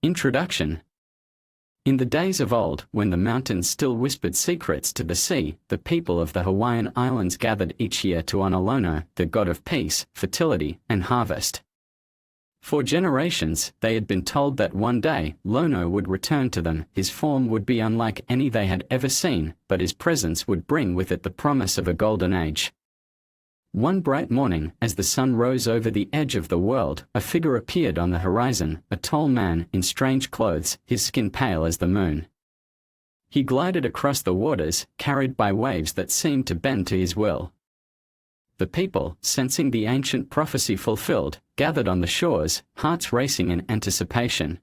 Introduction. In the days of old, when the mountains still whispered secrets to the sea, the people of the Hawaiian Islands gathered each year to honor Lono, the god of peace, fertility, and harvest. For generations, they had been told that one day, Lono would return to them. His form would be unlike any they had ever seen, but his presence would bring with it the promise of a golden age. One bright morning, as the sun rose over the edge of the world, a figure appeared on the horizon, a tall man in strange clothes, his skin pale as the moon. He glided across the waters, carried by waves that seemed to bend to his will. The people, sensing the ancient prophecy fulfilled, gathered on the shores, hearts racing in anticipation.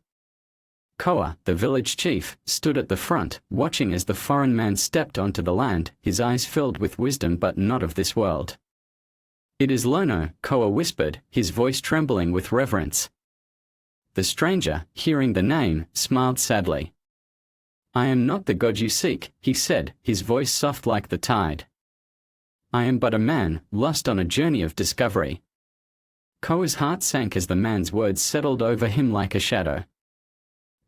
Koa, the village chief, stood at the front, watching as the foreign man stepped onto the land, his eyes filled with wisdom but not of this world. "It is Lono," Koa whispered, his voice trembling with reverence. The stranger, hearing the name, smiled sadly. "I am not the god you seek," he said, his voice soft like the tide. "I am but a man, lost on a journey of discovery." Koa's heart sank as the man's words settled over him like a shadow.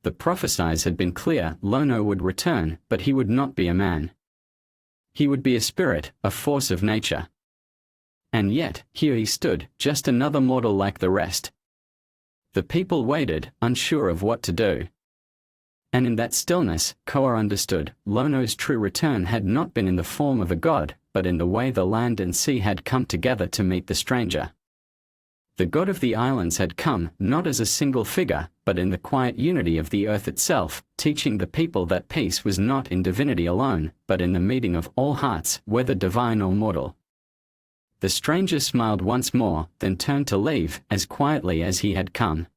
The prophecies had been clear: Lono would return, but he would not be a man. He would be a spirit, a force of nature. And yet, here he stood, just another mortal like the rest. The people waited, unsure of what to do. And in that stillness, Koa understood, Lono's true return had not been in the form of a god, but in the way the land and sea had come together to meet the stranger. The god of the islands had come, not as a single figure, but in the quiet unity of the earth itself, teaching the people that peace was not in divinity alone, but in the meeting of all hearts, whether divine or mortal. The stranger smiled once more, then turned to leave, as quietly as he had come.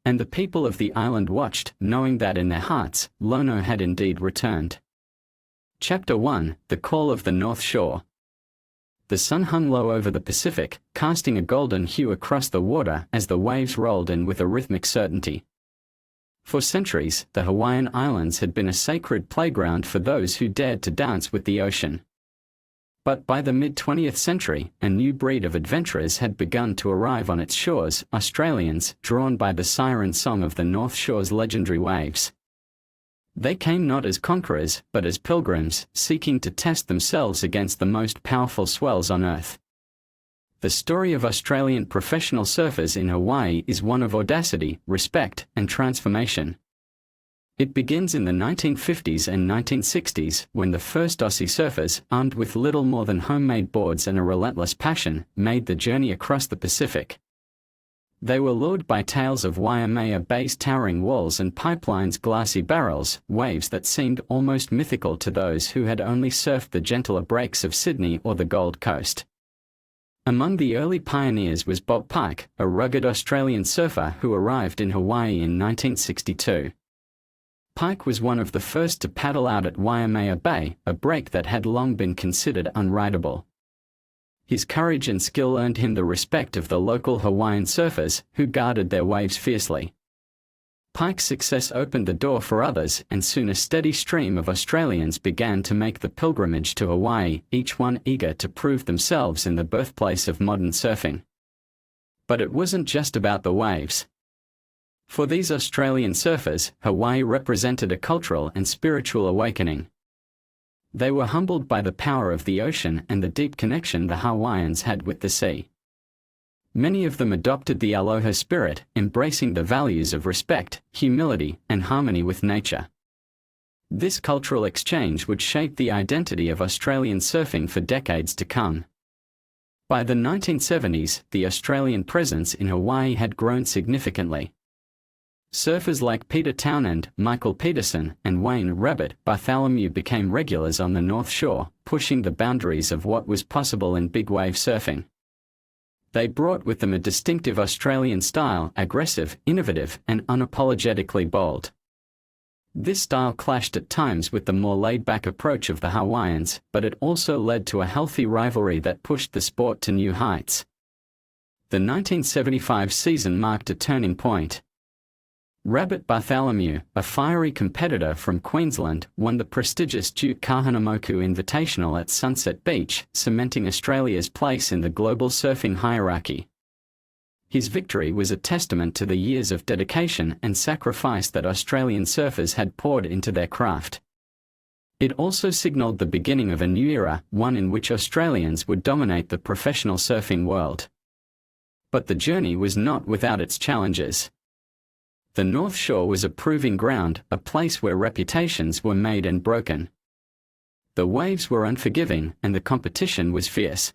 And the people of the island watched, knowing that in their hearts, Lono had indeed returned. Chapter 1: The Call of the North Shore. The sun hung low over the Pacific, casting a golden hue across the water as the waves rolled in with a rhythmic certainty. For centuries, the Hawaiian Islands had been a sacred playground for those who dared to dance with the ocean. But by the mid-20th century, a new breed of adventurers had begun to arrive on its shores, Australians, drawn by the siren song of the North Shore's legendary waves. They came not as conquerors, but as pilgrims, seeking to test themselves against the most powerful swells on Earth. The story of Australian professional surfers in Hawaii is one of audacity, respect, and transformation. It begins in the 1950s and 1960s, when the first Aussie surfers, armed with little more than homemade boards and a relentless passion, made the journey across the Pacific. They were lured by tales of Waimea Bay's towering walls and pipelines' glassy barrels, waves that seemed almost mythical to those who had only surfed the gentler breaks of Sydney or the Gold Coast. Among the early pioneers was Bob Pike, a rugged Australian surfer who arrived in Hawaii in 1962. Pike was one of the first to paddle out at Waimea Bay, a break that had long been considered unrideable. His courage and skill earned him the respect of the local Hawaiian surfers, who guarded their waves fiercely. Pike's success opened the door for others, and soon a steady stream of Australians began to make the pilgrimage to Hawaii, each one eager to prove themselves in the birthplace of modern surfing. But it wasn't just about the waves. For these Australian surfers, Hawaii represented a cultural and spiritual awakening. They were humbled by the power of the ocean and the deep connection the Hawaiians had with the sea. Many of them adopted the aloha spirit, embracing the values of respect, humility, and harmony with nature. This cultural exchange would shape the identity of Australian surfing for decades to come. By the 1970s, the Australian presence in Hawaii had grown significantly. Surfers like Peter Townend, Michael Peterson, and Wayne "Rabbit" Bartholomew became regulars on the North Shore, pushing the boundaries of what was possible in big wave surfing. They brought with them a distinctive Australian style, aggressive, innovative, and unapologetically bold. This style clashed at times with the more laid-back approach of the Hawaiians, but it also led to a healthy rivalry that pushed the sport to new heights. The 1975 season marked a turning point. Rabbit Bartholomew, a fiery competitor from Queensland, won the prestigious Duke Kahanamoku Invitational at Sunset Beach, cementing Australia's place in the global surfing hierarchy. His victory was a testament to the years of dedication and sacrifice that Australian surfers had poured into their craft. It also signaled the beginning of a new era, one in which Australians would dominate the professional surfing world. But the journey was not without its challenges. The North Shore was a proving ground, a place where reputations were made and broken. The waves were unforgiving, and the competition was fierce.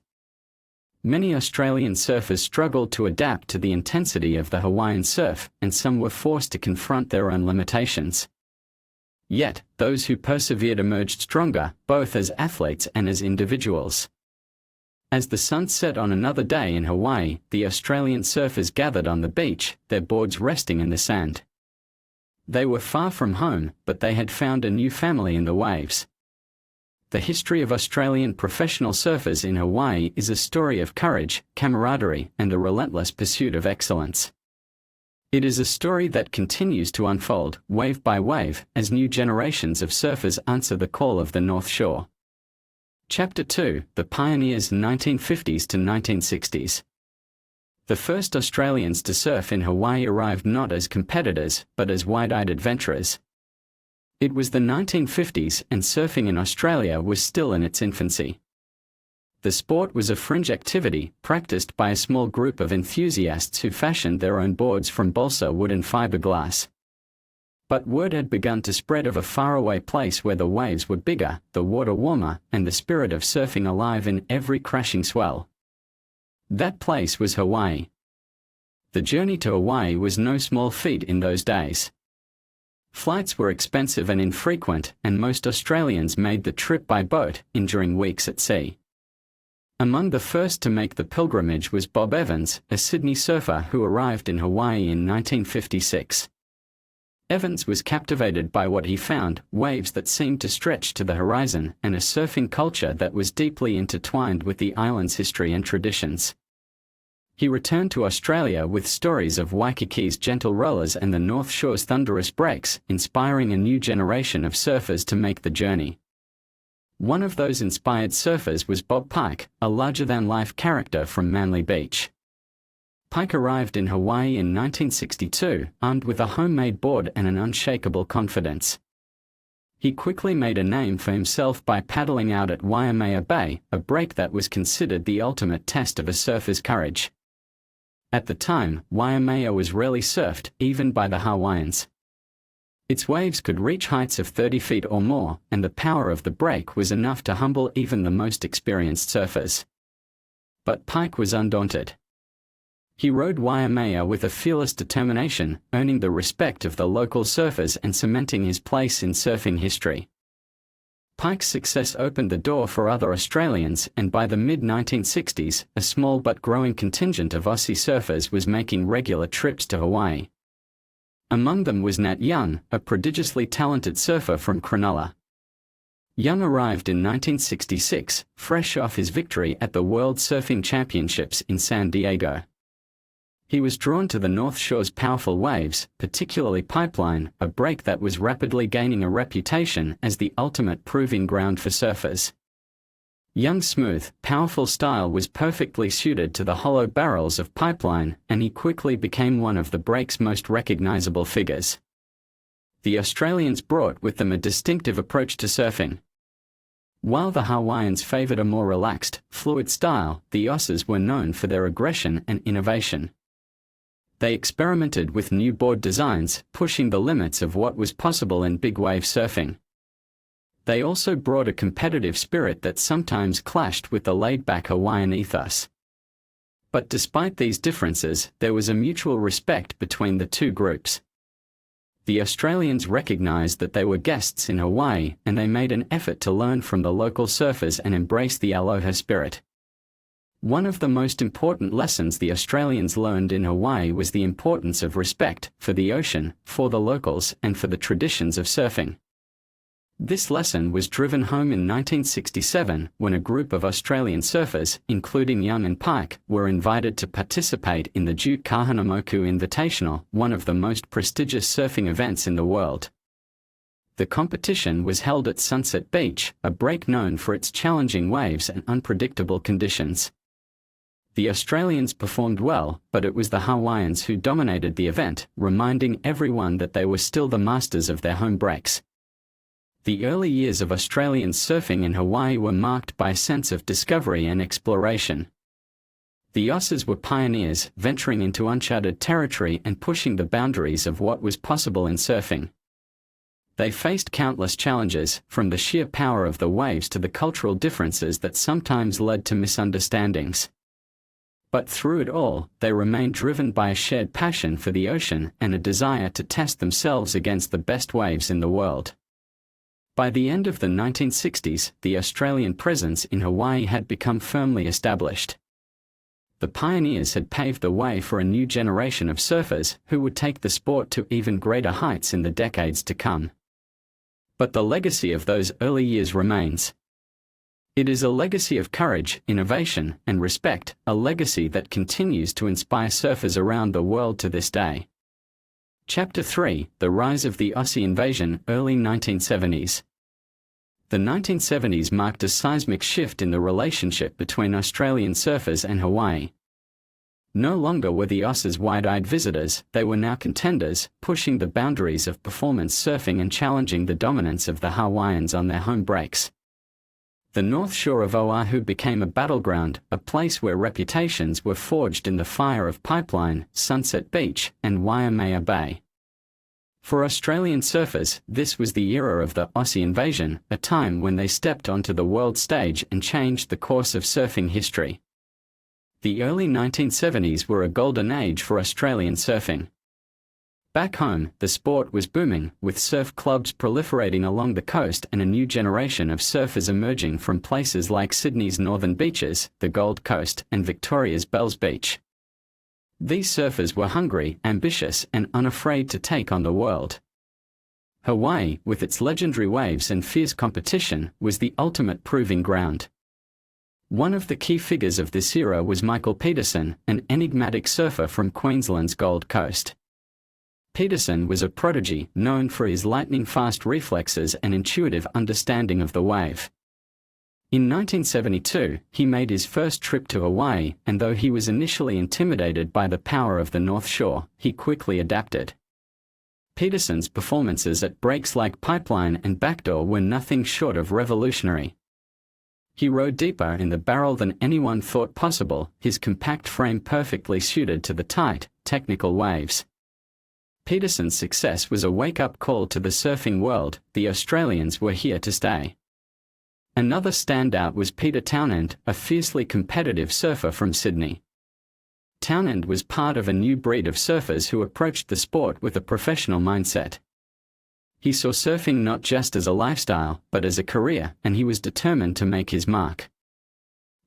Many Australian surfers struggled to adapt to the intensity of the Hawaiian surf, and some were forced to confront their own limitations. Yet, those who persevered emerged stronger, both as athletes and as individuals. As the sun set on another day in Hawaii, the Australian surfers gathered on the beach, their boards resting in the sand. They were far from home, but they had found a new family in the waves. The history of Australian professional surfers in Hawaii is a story of courage, camaraderie, and a relentless pursuit of excellence. It is a story that continues to unfold, wave by wave, as new generations of surfers answer the call of the North Shore. Chapter 2: The Pioneers 1950s to 1960s. The first Australians to surf in Hawaii arrived not as competitors, but as wide-eyed adventurers. It was the 1950s, and surfing in Australia was still in its infancy. The sport was a fringe activity, practiced by a small group of enthusiasts who fashioned their own boards from balsa wood and fiberglass. But word had begun to spread of a faraway place where the waves were bigger, the water warmer, and the spirit of surfing alive in every crashing swell. That place was Hawaii. The journey to Hawaii was no small feat in those days. Flights were expensive and infrequent, and most Australians made the trip by boat, enduring weeks at sea. Among the first to make the pilgrimage was Bob Evans, a Sydney surfer who arrived in Hawaii in 1956. Evans was captivated by what he found: waves that seemed to stretch to the horizon, and a surfing culture that was deeply intertwined with the island's history and traditions. He returned to Australia with stories of Waikiki's gentle rollers and the North Shore's thunderous breaks, inspiring a new generation of surfers to make the journey. One of those inspired surfers was Bob Pike, a larger-than-life character from Manly Beach. Pike arrived in Hawaii in 1962, armed with a homemade board and an unshakable confidence. He quickly made a name for himself by paddling out at Waimea Bay, a break that was considered the ultimate test of a surfer's courage. At the time, Waimea was rarely surfed, even by the Hawaiians. Its waves could reach heights of 30 feet or more, and the power of the break was enough to humble even the most experienced surfers. But Pike was undaunted. He rode Waimea with a fearless determination, earning the respect of the local surfers and cementing his place in surfing history. Pike's success opened the door for other Australians, and by the mid-1960s, a small but growing contingent of Aussie surfers was making regular trips to Hawaii. Among them was Nat Young, a prodigiously talented surfer from Cronulla. Young arrived in 1966, fresh off his victory at the World Surfing Championships in San Diego. He was drawn to the North Shore's powerful waves, particularly Pipeline, a break that was rapidly gaining a reputation as the ultimate proving ground for surfers. Young's smooth, powerful style was perfectly suited to the hollow barrels of Pipeline, and he quickly became one of the break's most recognizable figures. The Australians brought with them a distinctive approach to surfing. While the Hawaiians favored a more relaxed, fluid style, the Aussies were known for their aggression and innovation. They experimented with new board designs, pushing the limits of what was possible in big wave surfing. They also brought a competitive spirit that sometimes clashed with the laid-back Hawaiian ethos. But despite these differences, there was a mutual respect between the two groups. The Australians recognized that they were guests in Hawaii, and they made an effort to learn from the local surfers and embrace the aloha spirit. One of the most important lessons the Australians learned in Hawaii was the importance of respect for the ocean, for the locals, and for the traditions of surfing. This lesson was driven home in 1967 when a group of Australian surfers, including Young and Pike, were invited to participate in the Duke Kahanamoku Invitational, one of the most prestigious surfing events in the world. The competition was held at Sunset Beach, a break known for its challenging waves and unpredictable conditions. The Australians performed well, but it was the Hawaiians who dominated the event, reminding everyone that they were still the masters of their home breaks. The early years of Australian surfing in Hawaii were marked by a sense of discovery and exploration. The Aussies were pioneers, venturing into uncharted territory and pushing the boundaries of what was possible in surfing. They faced countless challenges, from the sheer power of the waves to the cultural differences that sometimes led to misunderstandings. But through it all, they remained driven by a shared passion for the ocean and a desire to test themselves against the best waves in the world. By the end of the 1960s, the Australian presence in Hawaii had become firmly established. The pioneers had paved the way for a new generation of surfers who would take the sport to even greater heights in the decades to come. But the legacy of those early years remains. It is a legacy of courage, innovation, and respect, a legacy that continues to inspire surfers around the world to this day. Chapter 3: The Rise of the Aussie Invasion, Early 1970s. The 1970s marked a seismic shift in the relationship between Australian surfers and Hawaii. No longer were the Aussies wide-eyed visitors, they were now contenders, pushing the boundaries of performance surfing and challenging the dominance of the Hawaiians on their home breaks. The North Shore of Oahu became a battleground, a place where reputations were forged in the fire of Pipeline, Sunset Beach, and Waimea Bay. For Australian surfers, this was the era of the Aussie invasion, a time when they stepped onto the world stage and changed the course of surfing history. The early 1970s were a golden age for Australian surfing. Back home, the sport was booming, with surf clubs proliferating along the coast and a new generation of surfers emerging from places like Sydney's northern beaches, the Gold Coast, and Victoria's Bells Beach. These surfers were hungry, ambitious, and unafraid to take on the world. Hawaii, with its legendary waves and fierce competition, was the ultimate proving ground. One of the key figures of this era was Michael Peterson, an enigmatic surfer from Queensland's Gold Coast. Peterson was a prodigy, known for his lightning-fast reflexes and intuitive understanding of the wave. In 1972, he made his first trip to Hawaii, and though he was initially intimidated by the power of the North Shore, he quickly adapted. Peterson's performances at breaks like Pipeline and Backdoor were nothing short of revolutionary. He rode deeper in the barrel than anyone thought possible, his compact frame perfectly suited to the tight, technical waves. Peterson's success was a wake-up call to the surfing world. The Australians were here to stay. Another standout was Peter Townend, a fiercely competitive surfer from Sydney. Townend was part of a new breed of surfers who approached the sport with a professional mindset. He saw surfing not just as a lifestyle, but as a career, and he was determined to make his mark.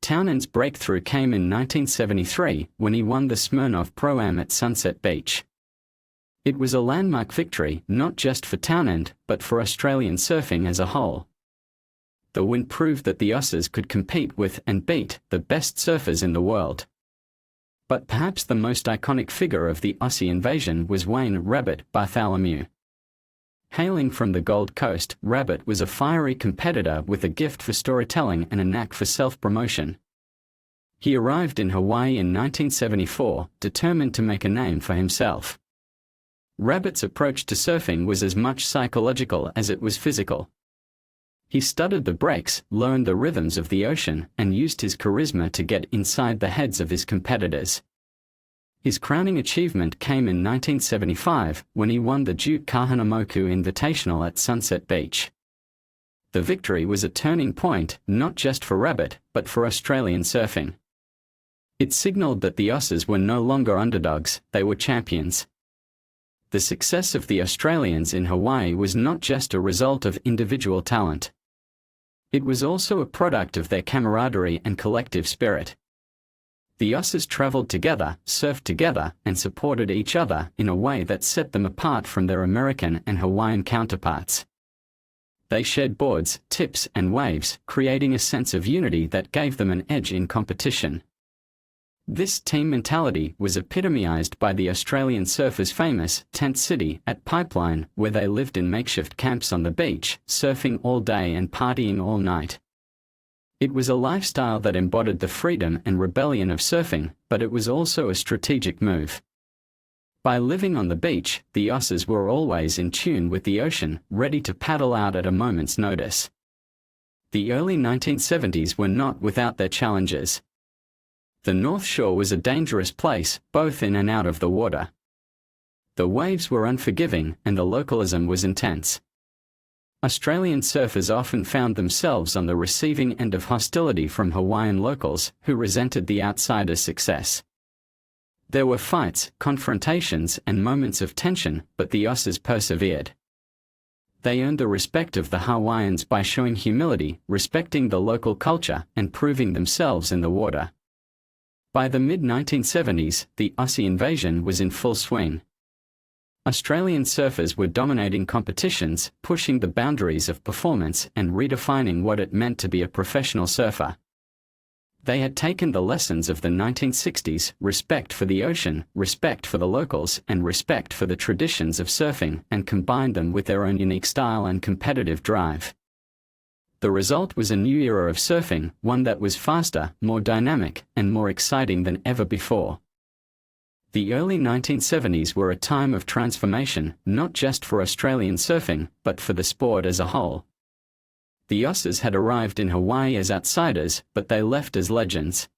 Townend's breakthrough came in 1973, when he won the Smirnoff Pro-Am at Sunset Beach. It was a landmark victory, not just for Townend, but for Australian surfing as a whole. The win proved that the Aussies could compete with and beat the best surfers in the world. But perhaps the most iconic figure of the Aussie invasion was Wayne "Rabbit" Bartholomew. Hailing from the Gold Coast, Rabbit was a fiery competitor with a gift for storytelling and a knack for self-promotion. He arrived in Hawaii in 1974, determined to make a name for himself. Rabbit's approach to surfing was as much psychological as it was physical. He studied the breaks, learned the rhythms of the ocean, and used his charisma to get inside the heads of his competitors. His crowning achievement came in 1975, when he won the Duke Kahanamoku Invitational at Sunset Beach. The victory was a turning point, not just for Rabbit, but for Australian surfing. It signaled that the Aussies were no longer underdogs, they were champions. The success of the Australians in Hawaii was not just a result of individual talent. It was also a product of their camaraderie and collective spirit. The Aussies travelled together, surfed together, and supported each other in a way that set them apart from their American and Hawaiian counterparts. They shared boards, tips, and waves, creating a sense of unity that gave them an edge in competition. This team mentality was epitomized by the Australian surfers' famous tent city at Pipeline, where they lived in makeshift camps on the beach, surfing all day and partying all night. It was a lifestyle that embodied the freedom and rebellion of surfing, but it was also a strategic move. By living on the beach, the Aussies were always in tune with the ocean, ready to paddle out at a moment's notice. The early 1970s were not without their challenges. The North Shore was a dangerous place, both in and out of the water. The waves were unforgiving, and the localism was intense. Australian surfers often found themselves on the receiving end of hostility from Hawaiian locals, who resented the outsiders' success. There were fights, confrontations, and moments of tension, but the Aussies persevered. They earned the respect of the Hawaiians by showing humility, respecting the local culture, and proving themselves in the water. By the mid-1970s, the Aussie invasion was in full swing. Australian surfers were dominating competitions, pushing the boundaries of performance and redefining what it meant to be a professional surfer. They had taken the lessons of the 1960s, respect for the ocean, respect for the locals, and respect for the traditions of surfing, and combined them with their own unique style and competitive drive. The result was a new era of surfing, one that was faster, more dynamic, and more exciting than ever before. The early 1970s were a time of transformation, not just for Australian surfing, but for the sport as a whole. The Aussies had arrived in Hawaii as outsiders, but they left as legends.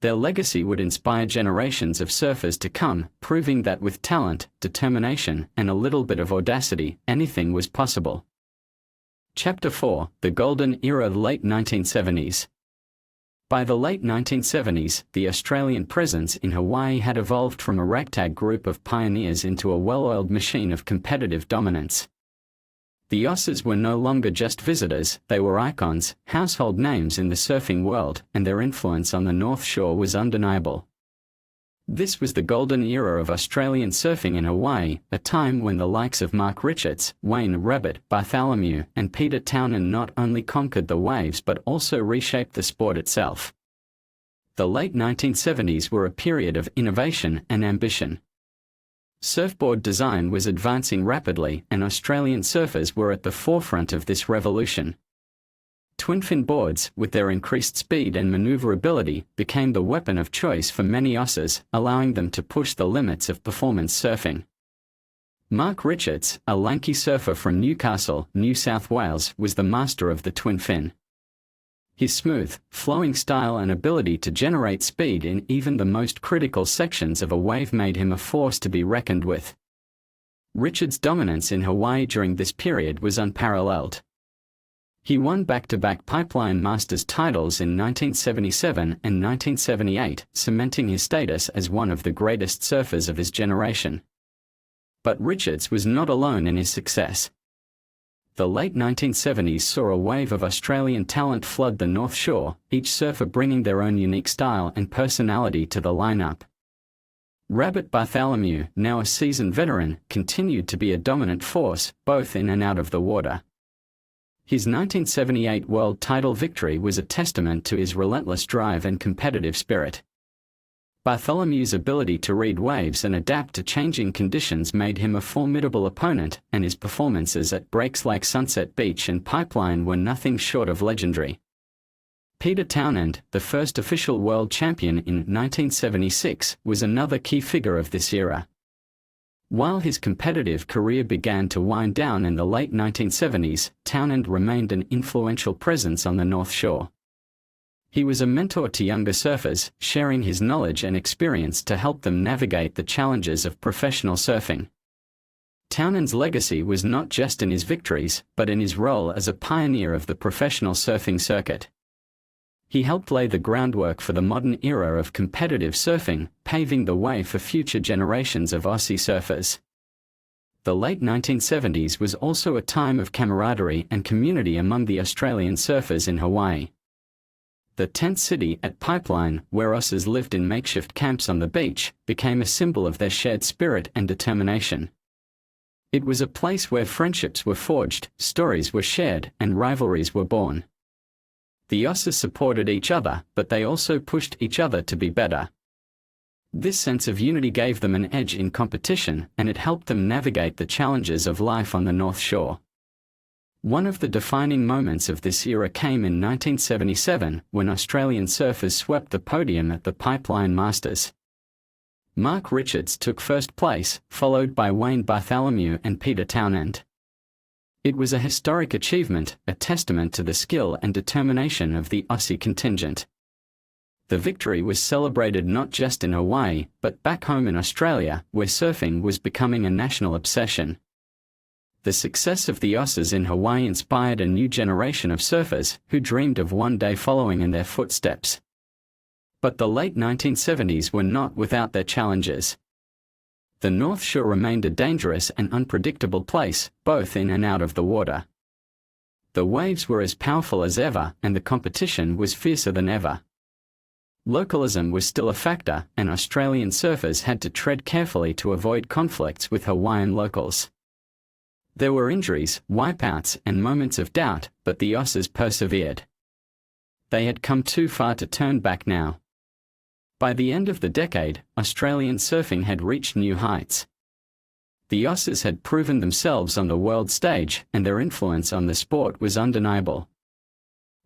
Their legacy would inspire generations of surfers to come, proving that with talent, determination, and a little bit of audacity, anything was possible. Chapter 4: The Golden Era of the Late 1970s. By the late 1970s, the Australian presence in Hawaii had evolved from a ragtag group of pioneers into a well-oiled machine of competitive dominance. The Aussies were no longer just visitors, they were icons, household names in the surfing world, and their influence on the North Shore was undeniable. This was the golden era of Australian surfing in Hawaii, a time when the likes of Mark Richards, Wayne Rabbit, Bartholomew, and Peter Townend not only conquered the waves but also reshaped the sport itself. The late 1970s were a period of innovation and ambition. Surfboard design was advancing rapidly, and Australian surfers were at the forefront of this revolution. Twin-fin boards, with their increased speed and maneuverability, became the weapon of choice for many Aussies, allowing them to push the limits of performance surfing. Mark Richards, a lanky surfer from Newcastle, New South Wales, was the master of the twin-fin. His smooth, flowing style and ability to generate speed in even the most critical sections of a wave made him a force to be reckoned with. Richards' dominance in Hawaii during this period was unparalleled. He won back-to-back Pipeline Masters titles in 1977 and 1978, cementing his status as one of the greatest surfers of his generation. But Richards was not alone in his success. The late 1970s saw a wave of Australian talent flood the North Shore, each surfer bringing their own unique style and personality to the lineup. Rabbit Bartholomew, now a seasoned veteran, continued to be a dominant force, both in and out of the water. His 1978 world title victory was a testament to his relentless drive and competitive spirit. Bartholomew's ability to read waves and adapt to changing conditions made him a formidable opponent, and his performances at breaks like Sunset Beach and Pipeline were nothing short of legendary. Peter Townend, the first official world champion in 1976, was another key figure of this era. While his competitive career began to wind down in the late 1970s, Townend remained an influential presence on the North Shore. He was a mentor to younger surfers, sharing his knowledge and experience to help them navigate the challenges of professional surfing. Townend's legacy was not just in his victories, but in his role as a pioneer of the professional surfing circuit. He helped lay the groundwork for the modern era of competitive surfing, paving the way for future generations of Aussie surfers. The late 1970s was also a time of camaraderie and community among the Australian surfers in Hawaii. The tent city at Pipeline, where Aussies lived in makeshift camps on the beach, became a symbol of their shared spirit and determination. It was a place where friendships were forged, stories were shared, and rivalries were born. The Aussies supported each other, but they also pushed each other to be better. This sense of unity gave them an edge in competition, and it helped them navigate the challenges of life on the North Shore. One of the defining moments of this era came in 1977 when Australian surfers swept the podium at the Pipeline Masters. Mark Richards took first place, followed by Wayne Bartholomew and Peter Townend. It was a historic achievement, a testament to the skill and determination of the Aussie contingent. The victory was celebrated not just in Hawaii, but back home in Australia, where surfing was becoming a national obsession. The success of the Aussies in Hawaii inspired a new generation of surfers who dreamed of one day following in their footsteps. But the late 1970s were not without their challenges. The North Shore remained a dangerous and unpredictable place, both in and out of the water. The waves were as powerful as ever, and the competition was fiercer than ever. Localism was still a factor, and Australian surfers had to tread carefully to avoid conflicts with Hawaiian locals. There were injuries, wipeouts, and moments of doubt, but the Aussies persevered. They had come too far to turn back now. By the end of the decade, Australian surfing had reached new heights. The Aussies had proven themselves on the world stage, and their influence on the sport was undeniable.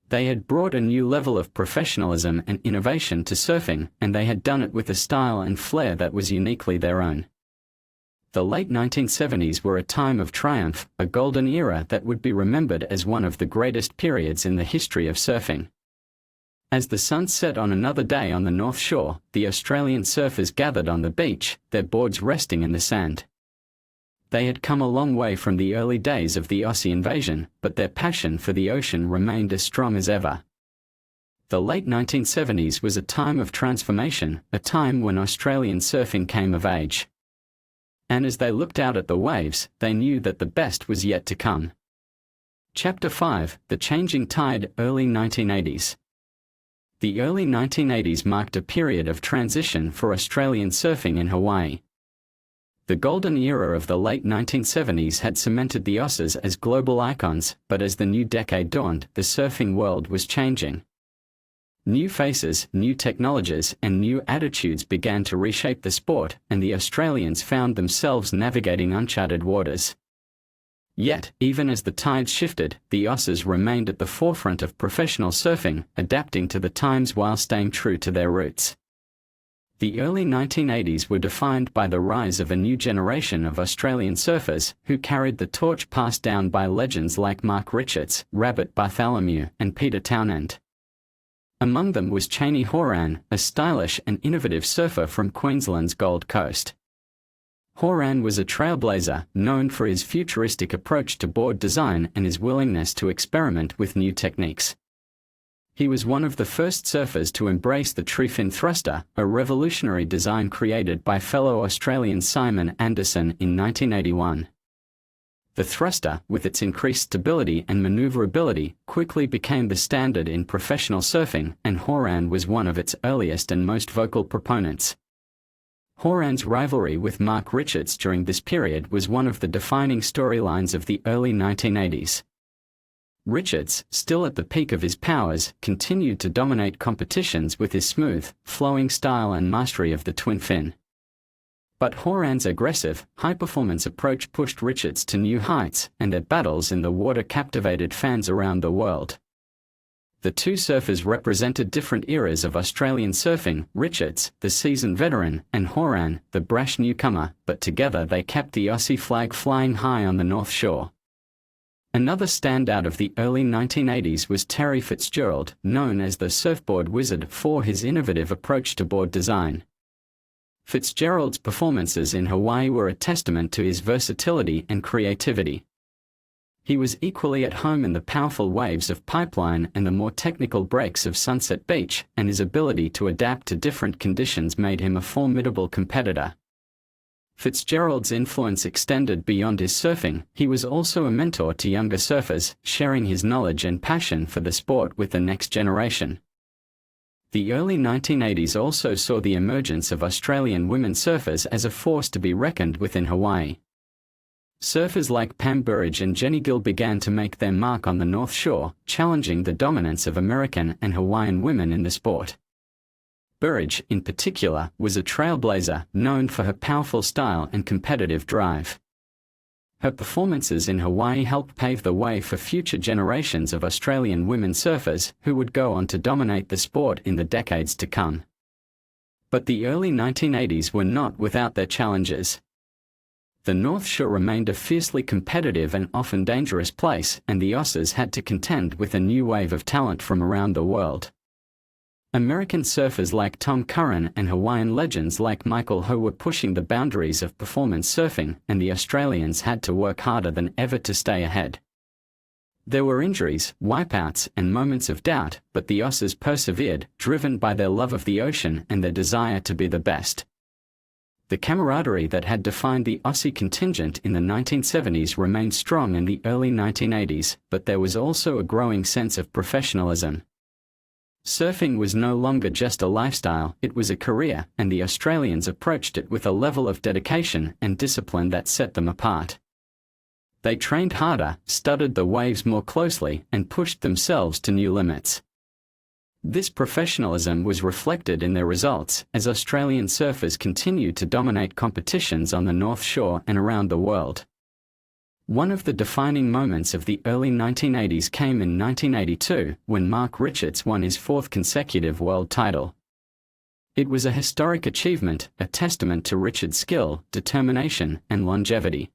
They had brought a new level of professionalism and innovation to surfing, and they had done it with a style and flair that was uniquely their own. The late 1970s were a time of triumph, a golden era that would be remembered as one of the greatest periods in the history of surfing. As the sun set on another day on the North Shore, the Australian surfers gathered on the beach, their boards resting in the sand. They had come a long way from the early days of the Aussie invasion, but their passion for the ocean remained as strong as ever. The late 1970s was a time of transformation, a time when Australian surfing came of age. And as they looked out at the waves, they knew that the best was yet to come. Chapter 5: The Changing Tide, Early 1980s. The early 1980s marked a period of transition for Australian surfing in Hawaii. The golden era of the late 1970s had cemented the Aussies as global icons, but as the new decade dawned, the surfing world was changing. New faces, new technologies, and new attitudes began to reshape the sport, and the Australians found themselves navigating uncharted waters. Yet, even as the tides shifted, the Aussies remained at the forefront of professional surfing, adapting to the times while staying true to their roots. The early 1980s were defined by the rise of a new generation of Australian surfers who carried the torch passed down by legends like Mark Richards, Rabbit Bartholomew, and Peter Townend. Among them was Cheney Horan, a stylish and innovative surfer from Queensland's Gold Coast. Horan was a trailblazer, known for his futuristic approach to board design and his willingness to experiment with new techniques. He was one of the first surfers to embrace the tree-fin thruster, a revolutionary design created by fellow Australian Simon Anderson in 1981. The thruster, with its increased stability and maneuverability, quickly became the standard in professional surfing, and Horan was one of its earliest and most vocal proponents. Horan's rivalry with Mark Richards during this period was one of the defining storylines of the early 1980s. Richards, still at the peak of his powers, continued to dominate competitions with his smooth, flowing style and mastery of the twin fin. But Horan's aggressive, high-performance approach pushed Richards to new heights, and their battles in the water captivated fans around the world. The two surfers represented different eras of Australian surfing, Richards, the seasoned veteran, and Horan, the brash newcomer, but together they kept the Aussie flag flying high on the North Shore. Another standout of the early 1980s was Terry Fitzgerald, known as the Surfboard Wizard for his innovative approach to board design. Fitzgerald's performances in Hawaii were a testament to his versatility and creativity. He was equally at home in the powerful waves of Pipeline and the more technical breaks of Sunset Beach, and his ability to adapt to different conditions made him a formidable competitor. Fitzgerald's influence extended beyond his surfing. He was also a mentor to younger surfers, sharing his knowledge and passion for the sport with the next generation. The early 1980s also saw the emergence of Australian women surfers as a force to be reckoned with in Hawaii. Surfers like Pam Burridge and Jenny Gill began to make their mark on the North Shore, challenging the dominance of American and Hawaiian women in the sport. Burridge, in particular, was a trailblazer, known for her powerful style and competitive drive. Her performances in Hawaii helped pave the way for future generations of Australian women surfers who would go on to dominate the sport in the decades to come. But the early 1980s were not without their challenges. The North Shore remained a fiercely competitive and often dangerous place, and the Aussies had to contend with a new wave of talent from around the world. American surfers like Tom Curran and Hawaiian legends like Michael Ho were pushing the boundaries of performance surfing, and the Australians had to work harder than ever to stay ahead. There were injuries, wipeouts, and moments of doubt, but the Aussies persevered, driven by their love of the ocean and their desire to be the best. The camaraderie that had defined the Aussie contingent in the 1970s remained strong in the early 1980s, but there was also a growing sense of professionalism. Surfing was no longer just a lifestyle, it was a career, and the Australians approached it with a level of dedication and discipline that set them apart. They trained harder, studied the waves more closely, and pushed themselves to new limits. This professionalism was reflected in their results, as Australian surfers continued to dominate competitions on the North Shore and around the world. One of the defining moments of the early 1980s came in 1982, when Mark Richards won his fourth consecutive world title. It was a historic achievement, a testament to Richards' skill, determination, and longevity.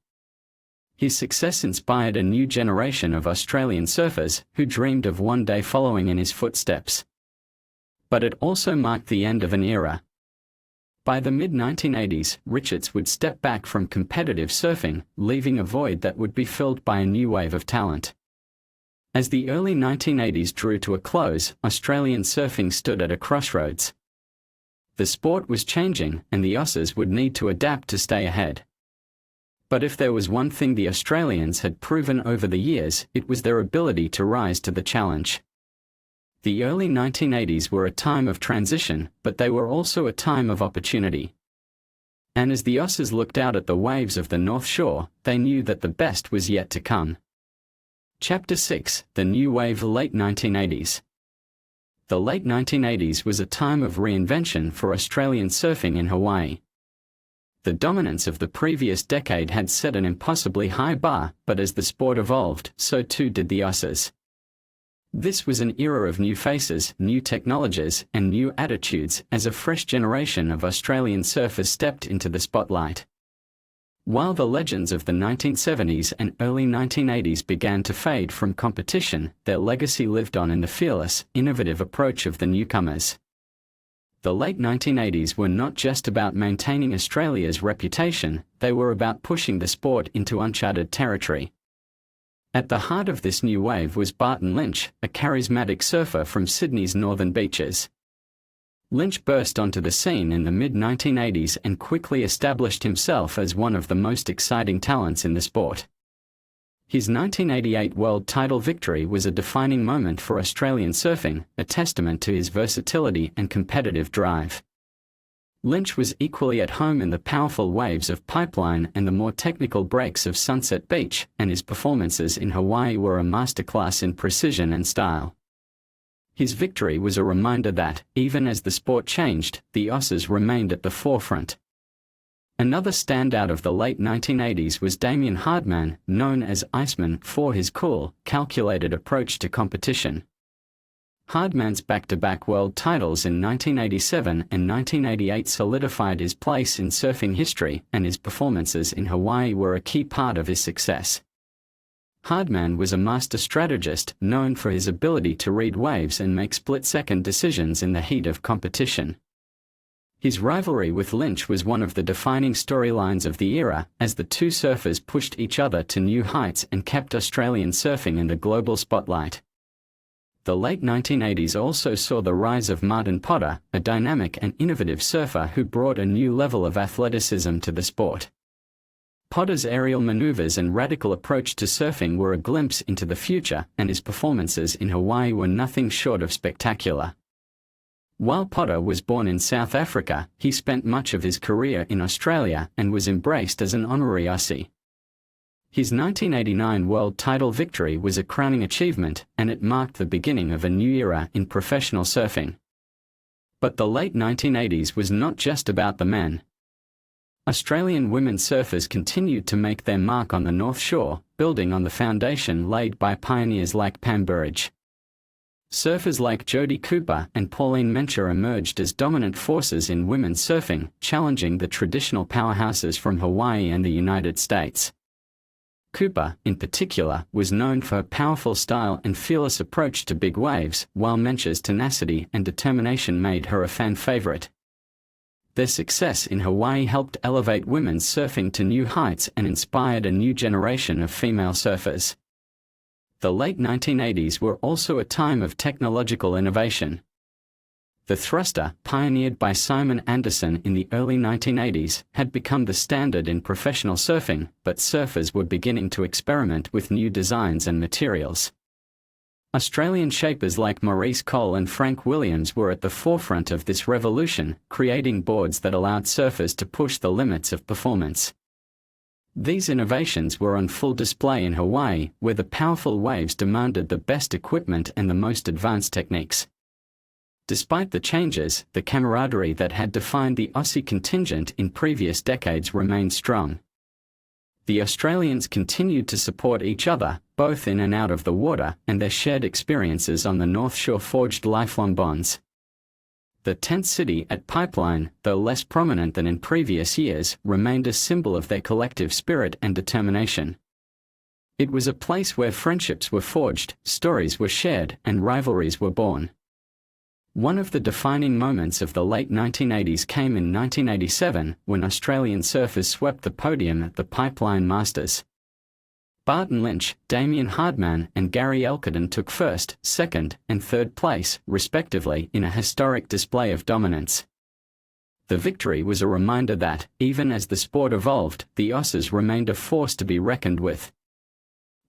His success inspired a new generation of Australian surfers who dreamed of one day following in his footsteps. But it also marked the end of an era. By the mid-1980s, Richards would step back from competitive surfing, leaving a void that would be filled by a new wave of talent. As the early 1980s drew to a close, Australian surfing stood at a crossroads. The sport was changing, and the Aussies would need to adapt to stay ahead. But if there was one thing the Australians had proven over the years, it was their ability to rise to the challenge. The early 1980s were a time of transition, but they were also a time of opportunity. And as the Aussies looked out at the waves of the North Shore, they knew that the best was yet to come. Chapter 6: The New Wave. Late 1980s. The late 1980s was a time of reinvention for Australian surfing in Hawaii. The dominance of the previous decade had set an impossibly high bar, but as the sport evolved, so too did the Aussies. This was an era of new faces, new technologies, and new attitudes as a fresh generation of Australian surfers stepped into the spotlight. While the legends of the 1970s and early 1980s began to fade from competition, their legacy lived on in the fearless, innovative approach of the newcomers. The late 1980s were not just about maintaining Australia's reputation, they were about pushing the sport into uncharted territory. At the heart of this new wave was Barton Lynch, a charismatic surfer from Sydney's northern beaches. Lynch burst onto the scene in the mid-1980s and quickly established himself as one of the most exciting talents in the sport. His 1988 world title victory was a defining moment for Australian surfing, a testament to his versatility and competitive drive. Lynch was equally at home in the powerful waves of Pipeline and the more technical breaks of Sunset Beach, and his performances in Hawaii were a masterclass in precision and style. His victory was a reminder that, even as the sport changed, the Aussies remained at the forefront. Another standout of the late 1980s was Damien Hardman, known as Iceman for his cool, calculated approach to competition. Hardman's back-to-back world titles in 1987 and 1988 solidified his place in surfing history, and his performances in Hawaii were a key part of his success. Hardman was a master strategist, known for his ability to read waves and make split-second decisions in the heat of competition. His rivalry with Lynch was one of the defining storylines of the era, as the two surfers pushed each other to new heights and kept Australian surfing in the global spotlight. The late 1980s also saw the rise of Martin Potter, a dynamic and innovative surfer who brought a new level of athleticism to the sport. Potter's aerial maneuvers and radical approach to surfing were a glimpse into the future, and his performances in Hawaii were nothing short of spectacular. While Potter was born in South Africa, he spent much of his career in Australia and was embraced as an honorary Aussie. His 1989 world title victory was a crowning achievement, and it marked the beginning of a new era in professional surfing. But the late 1980s was not just about the men. Australian women surfers continued to make their mark on the North Shore, building on the foundation laid by pioneers like Pam Burridge. Surfers like Jodie Cooper and Pauline Mencher emerged as dominant forces in women's surfing, challenging the traditional powerhouses from Hawaii and the United States. Cooper, in particular, was known for her powerful style and fearless approach to big waves, while Mencher's tenacity and determination made her a fan favorite. Their success in Hawaii helped elevate women's surfing to new heights and inspired a new generation of female surfers. The late 1980s were also a time of technological innovation. The thruster, pioneered by Simon Anderson in the early 1980s, had become the standard in professional surfing, but surfers were beginning to experiment with new designs and materials. Australian shapers like Maurice Cole and Frank Williams were at the forefront of this revolution, creating boards that allowed surfers to push the limits of performance. These innovations were on full display in Hawaii, where the powerful waves demanded the best equipment and the most advanced techniques. Despite the changes, the camaraderie that had defined the Aussie contingent in previous decades remained strong. The Australians continued to support each other, both in and out of the water, and their shared experiences on the North Shore forged lifelong bonds. The tent city at Pipeline, though less prominent than in previous years, remained a symbol of their collective spirit and determination. It was a place where friendships were forged, stories were shared, and rivalries were born. One of the defining moments of the late 1980s came in 1987, when Australian surfers swept the podium at the Pipeline Masters. Barton Lynch, Damien Hardman and Gary Elkadon took first, second, and third place, respectively, in a historic display of dominance. The victory was a reminder that, even as the sport evolved, the Aussies remained a force to be reckoned with.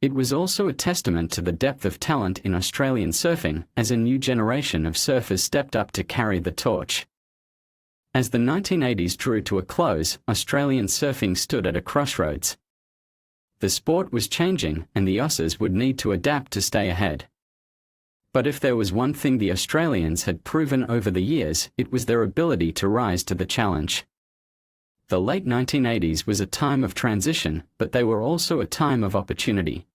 It was also a testament to the depth of talent in Australian surfing, as a new generation of surfers stepped up to carry the torch. As the 1980s drew to a close, Australian surfing stood at a crossroads. The sport was changing, and the Aussies would need to adapt to stay ahead. But if there was one thing the Australians had proven over the years, it was their ability to rise to the challenge. The late 1980s was a time of transition, but they were also a time of opportunity.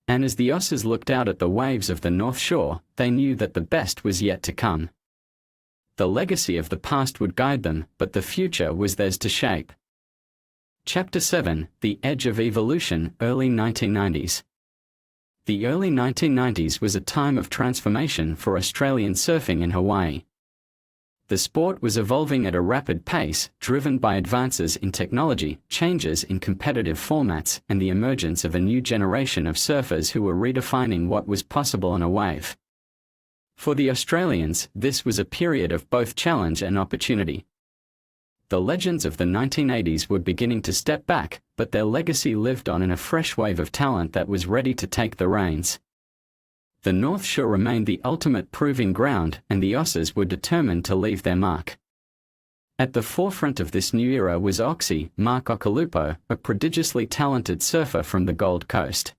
And as the Aussies looked out at the waves of the North Shore, they knew that the best was yet to come. The legacy of the past would guide them, but the future was theirs to shape. Chapter 7, The Edge of Evolution, Early 1990s. The early 1990s was a time of transformation for Australian surfing in Hawaii. The sport was evolving at a rapid pace, driven by advances in technology, changes in competitive formats, and the emergence of a new generation of surfers who were redefining what was possible on a wave. For the Australians, this was a period of both challenge and opportunity. The legends of the 1980s were beginning to step back, but their legacy lived on in a fresh wave of talent that was ready to take the reins. The North Shore remained the ultimate proving ground, and the Aussies were determined to leave their mark. At the forefront of this new era was Mark Occhilupo, a prodigiously talented surfer from the Gold Coast.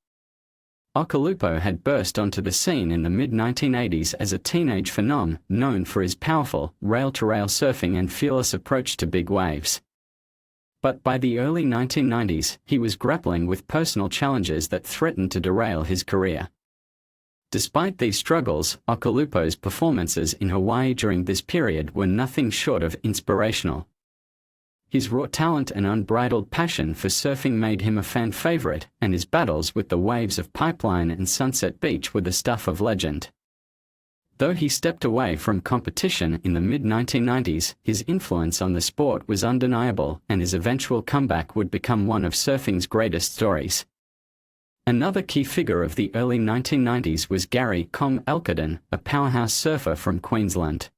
Occhilupo had burst onto the scene in the mid-1980s as a teenage phenom, known for his powerful, rail-to-rail surfing and fearless approach to big waves. But by the early 1990s, he was grappling with personal challenges that threatened to derail his career. Despite these struggles, Occhilupo's performances in Hawaii during this period were nothing short of inspirational. His raw talent and unbridled passion for surfing made him a fan favorite, and his battles with the waves of Pipeline and Sunset Beach were the stuff of legend. Though he stepped away from competition in the mid-1990s, his influence on the sport was undeniable, and his eventual comeback would become one of surfing's greatest stories. Another key figure of the early 1990s was Gary "Com" Elkadon, a powerhouse surfer from Queensland.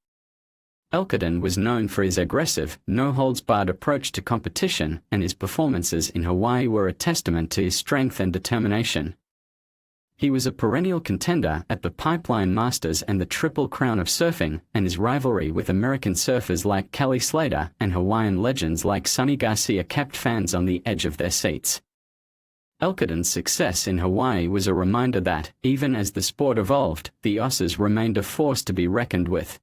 Elkadon was known for his aggressive, no-holds-barred approach to competition, and his performances in Hawaii were a testament to his strength and determination. He was a perennial contender at the Pipeline Masters and the Triple Crown of Surfing, and his rivalry with American surfers like Kelly Slater and Hawaiian legends like Sonny Garcia kept fans on the edge of their seats. Elkadon's success in Hawaii was a reminder that, even as the sport evolved, the Aussies remained a force to be reckoned with.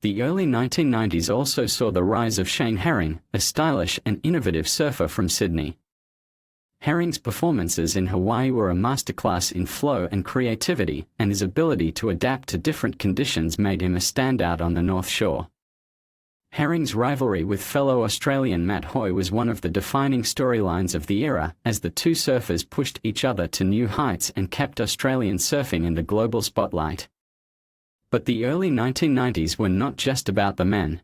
The early 1990s also saw the rise of Shane Herring, a stylish and innovative surfer from Sydney. Herring's performances in Hawaii were a masterclass in flow and creativity, and his ability to adapt to different conditions made him a standout on the North Shore. Herring's rivalry with fellow Australian Matt Hoy was one of the defining storylines of the era, as the two surfers pushed each other to new heights and kept Australian surfing in the global spotlight. But the early 1990s were not just about the men.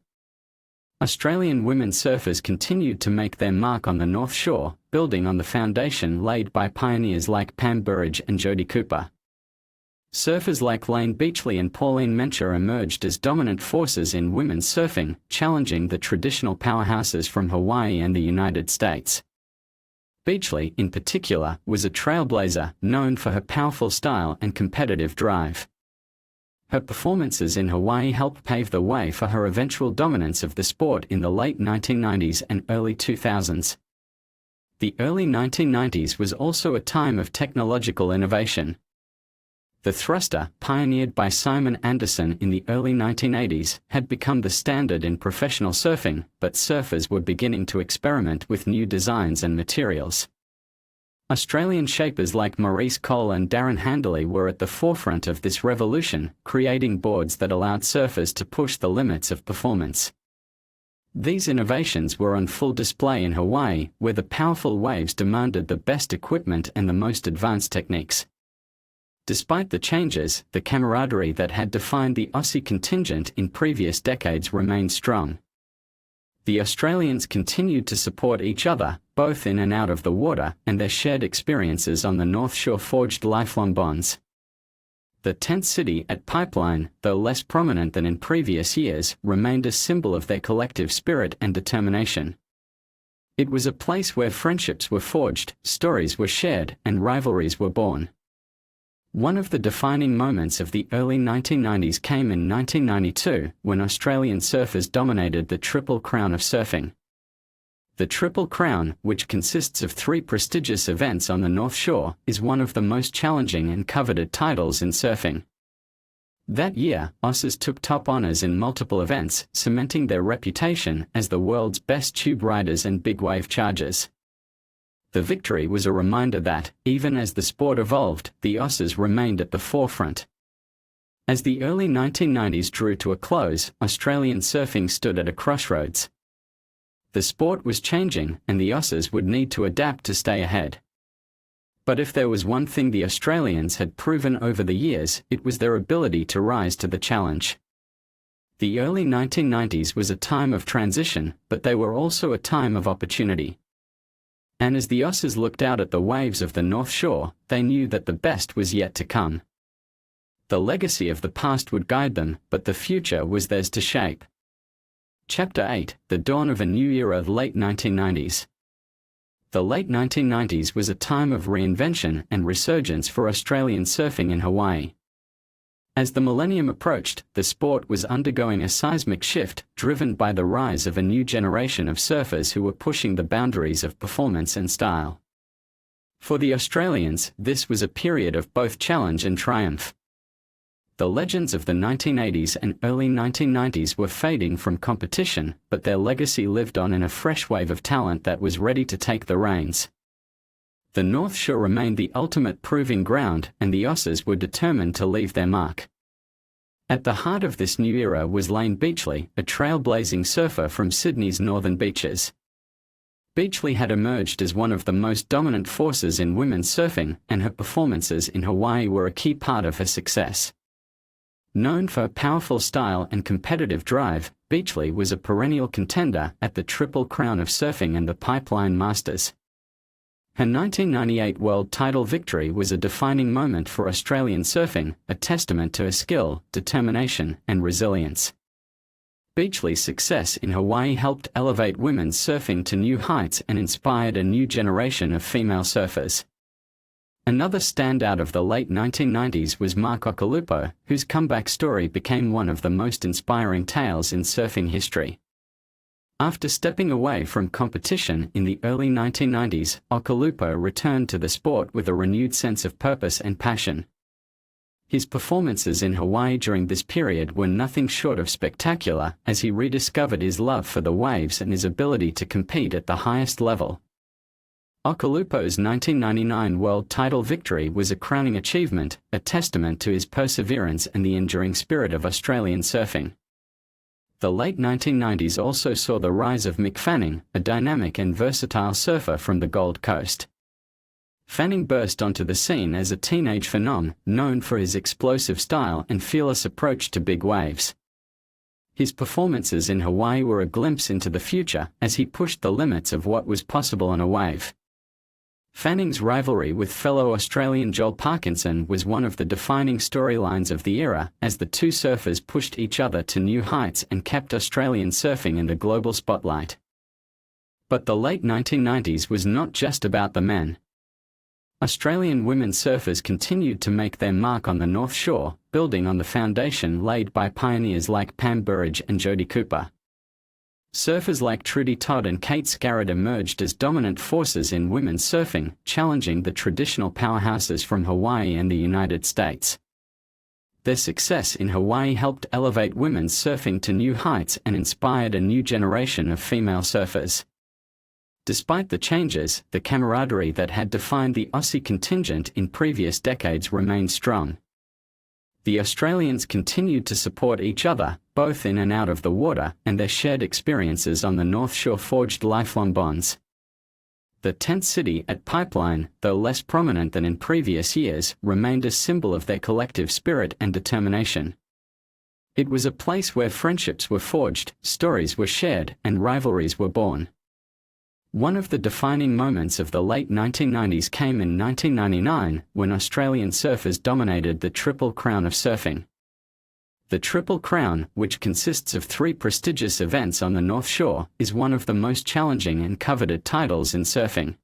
Australian women surfers continued to make their mark on the North Shore, building on the foundation laid by pioneers like Pam Burridge and Jodie Cooper. Surfers like Lane Beachley and Pauline Mencher emerged as dominant forces in women's surfing, challenging the traditional powerhouses from Hawaii and the United States. Beachley, in particular, was a trailblazer, known for her powerful style and competitive drive. Her performances in Hawaii helped pave the way for her eventual dominance of the sport in the late 1990s and early 2000s. The early 1990s was also a time of technological innovation. The thruster, pioneered by Simon Anderson in the early 1980s, had become the standard in professional surfing, but surfers were beginning to experiment with new designs and materials. Australian shapers like Maurice Cole and Darren Handley were at the forefront of this revolution, creating boards that allowed surfers to push the limits of performance. These innovations were on full display in Hawaii, where the powerful waves demanded the best equipment and the most advanced techniques. Despite the changes, the camaraderie that had defined the Aussie contingent in previous decades remained strong. The Australians continued to support each other, both in and out of the water, and their shared experiences on the North Shore forged lifelong bonds. The tent city at Pipeline, though less prominent than in previous years, remained a symbol of their collective spirit and determination. It was a place where friendships were forged, stories were shared, and rivalries were born. One of the defining moments of the early 1990s came in 1992, when Australian surfers dominated the Triple Crown of surfing. The Triple Crown, which consists of 3 prestigious events on the North Shore, is one of the most challenging and coveted titles in surfing. That year, Aussies took top honours in multiple events, cementing their reputation as the world's best tube riders and big wave chargers. The victory was a reminder that, even as the sport evolved, the Aussies remained at the forefront. As the early 1990s drew to a close, Australian surfing stood at a crossroads. The sport was changing, and the Aussies would need to adapt to stay ahead. But if there was one thing the Australians had proven over the years, it was their ability to rise to the challenge. The early 1990s was a time of transition, but they were also a time of opportunity. And as the Aussies looked out at the waves of the North Shore, they knew that the best was yet to come. The legacy of the past would guide them, but the future was theirs to shape. Chapter 8: The Dawn of a New Era. Late 1990s. The late 1990s was a time of reinvention and resurgence for Australian surfing in Hawaii. As the millennium approached, the sport was undergoing a seismic shift, driven by the rise of a new generation of surfers who were pushing the boundaries of performance and style. For the Australians, this was a period of both challenge and triumph. The legends of the 1980s and early 1990s were fading from competition, but their legacy lived on in a fresh wave of talent that was ready to take the reins. The North Shore remained the ultimate proving ground, and the Aussies were determined to leave their mark. At the heart of this new era was Lane Beachley, a trailblazing surfer from Sydney's northern beaches. Beachley had emerged as one of the most dominant forces in women's surfing, and her performances in Hawaii were a key part of her success. Known for her powerful style and competitive drive, Beachley was a perennial contender at the Triple Crown of Surfing and the Pipeline Masters. Her 1998 world title victory was a defining moment for Australian surfing, a testament to her skill, determination, and resilience. Beachley's success in Hawaii helped elevate women's surfing to new heights and inspired a new generation of female surfers. Another standout of the late 1990s was Mark Occhilupo, whose comeback story became one of the most inspiring tales in surfing history. After stepping away from competition in the early 1990s, Occhilupo returned to the sport with a renewed sense of purpose and passion. His performances in Hawaii during this period were nothing short of spectacular, as he rediscovered his love for the waves and his ability to compete at the highest level. Okulupo's 1999 world title victory was a crowning achievement, a testament to his perseverance and the enduring spirit of Australian surfing. The late 1990s also saw the rise of Mick Fanning, a dynamic and versatile surfer from the Gold Coast. Fanning burst onto the scene as a teenage phenom, known for his explosive style and fearless approach to big waves. His performances in Hawaii were a glimpse into the future as he pushed the limits of what was possible on a wave. Fanning's rivalry with fellow Australian Joel Parkinson was one of the defining storylines of the era, as the two surfers pushed each other to new heights and kept Australian surfing in the global spotlight. But the late 1990s was not just about the men. Australian women surfers continued to make their mark on the North Shore, building on the foundation laid by pioneers like Pam Burridge and Jodie Cooper. Surfers like Trudy Todd and Kate Scarrett emerged as dominant forces in women's surfing, challenging the traditional powerhouses from Hawaii and the United States. Their success in Hawaii helped elevate women's surfing to new heights and inspired a new generation of female surfers. Despite the changes, the camaraderie that had defined the Aussie contingent in previous decades remained strong. The Australians continued to support each other, both in and out of the water, and their shared experiences on the North Shore forged lifelong bonds. The tent city at Pipeline, though less prominent than in previous years, remained a symbol of their collective spirit and determination. It was a place where friendships were forged, stories were shared, and rivalries were born. One of the defining moments of the late 1990s came in 1999, when Australian surfers dominated the Triple Crown of surfing. The Triple Crown, which consists of 3 prestigious events on the North Shore, is one of the most challenging and coveted titles in surfing.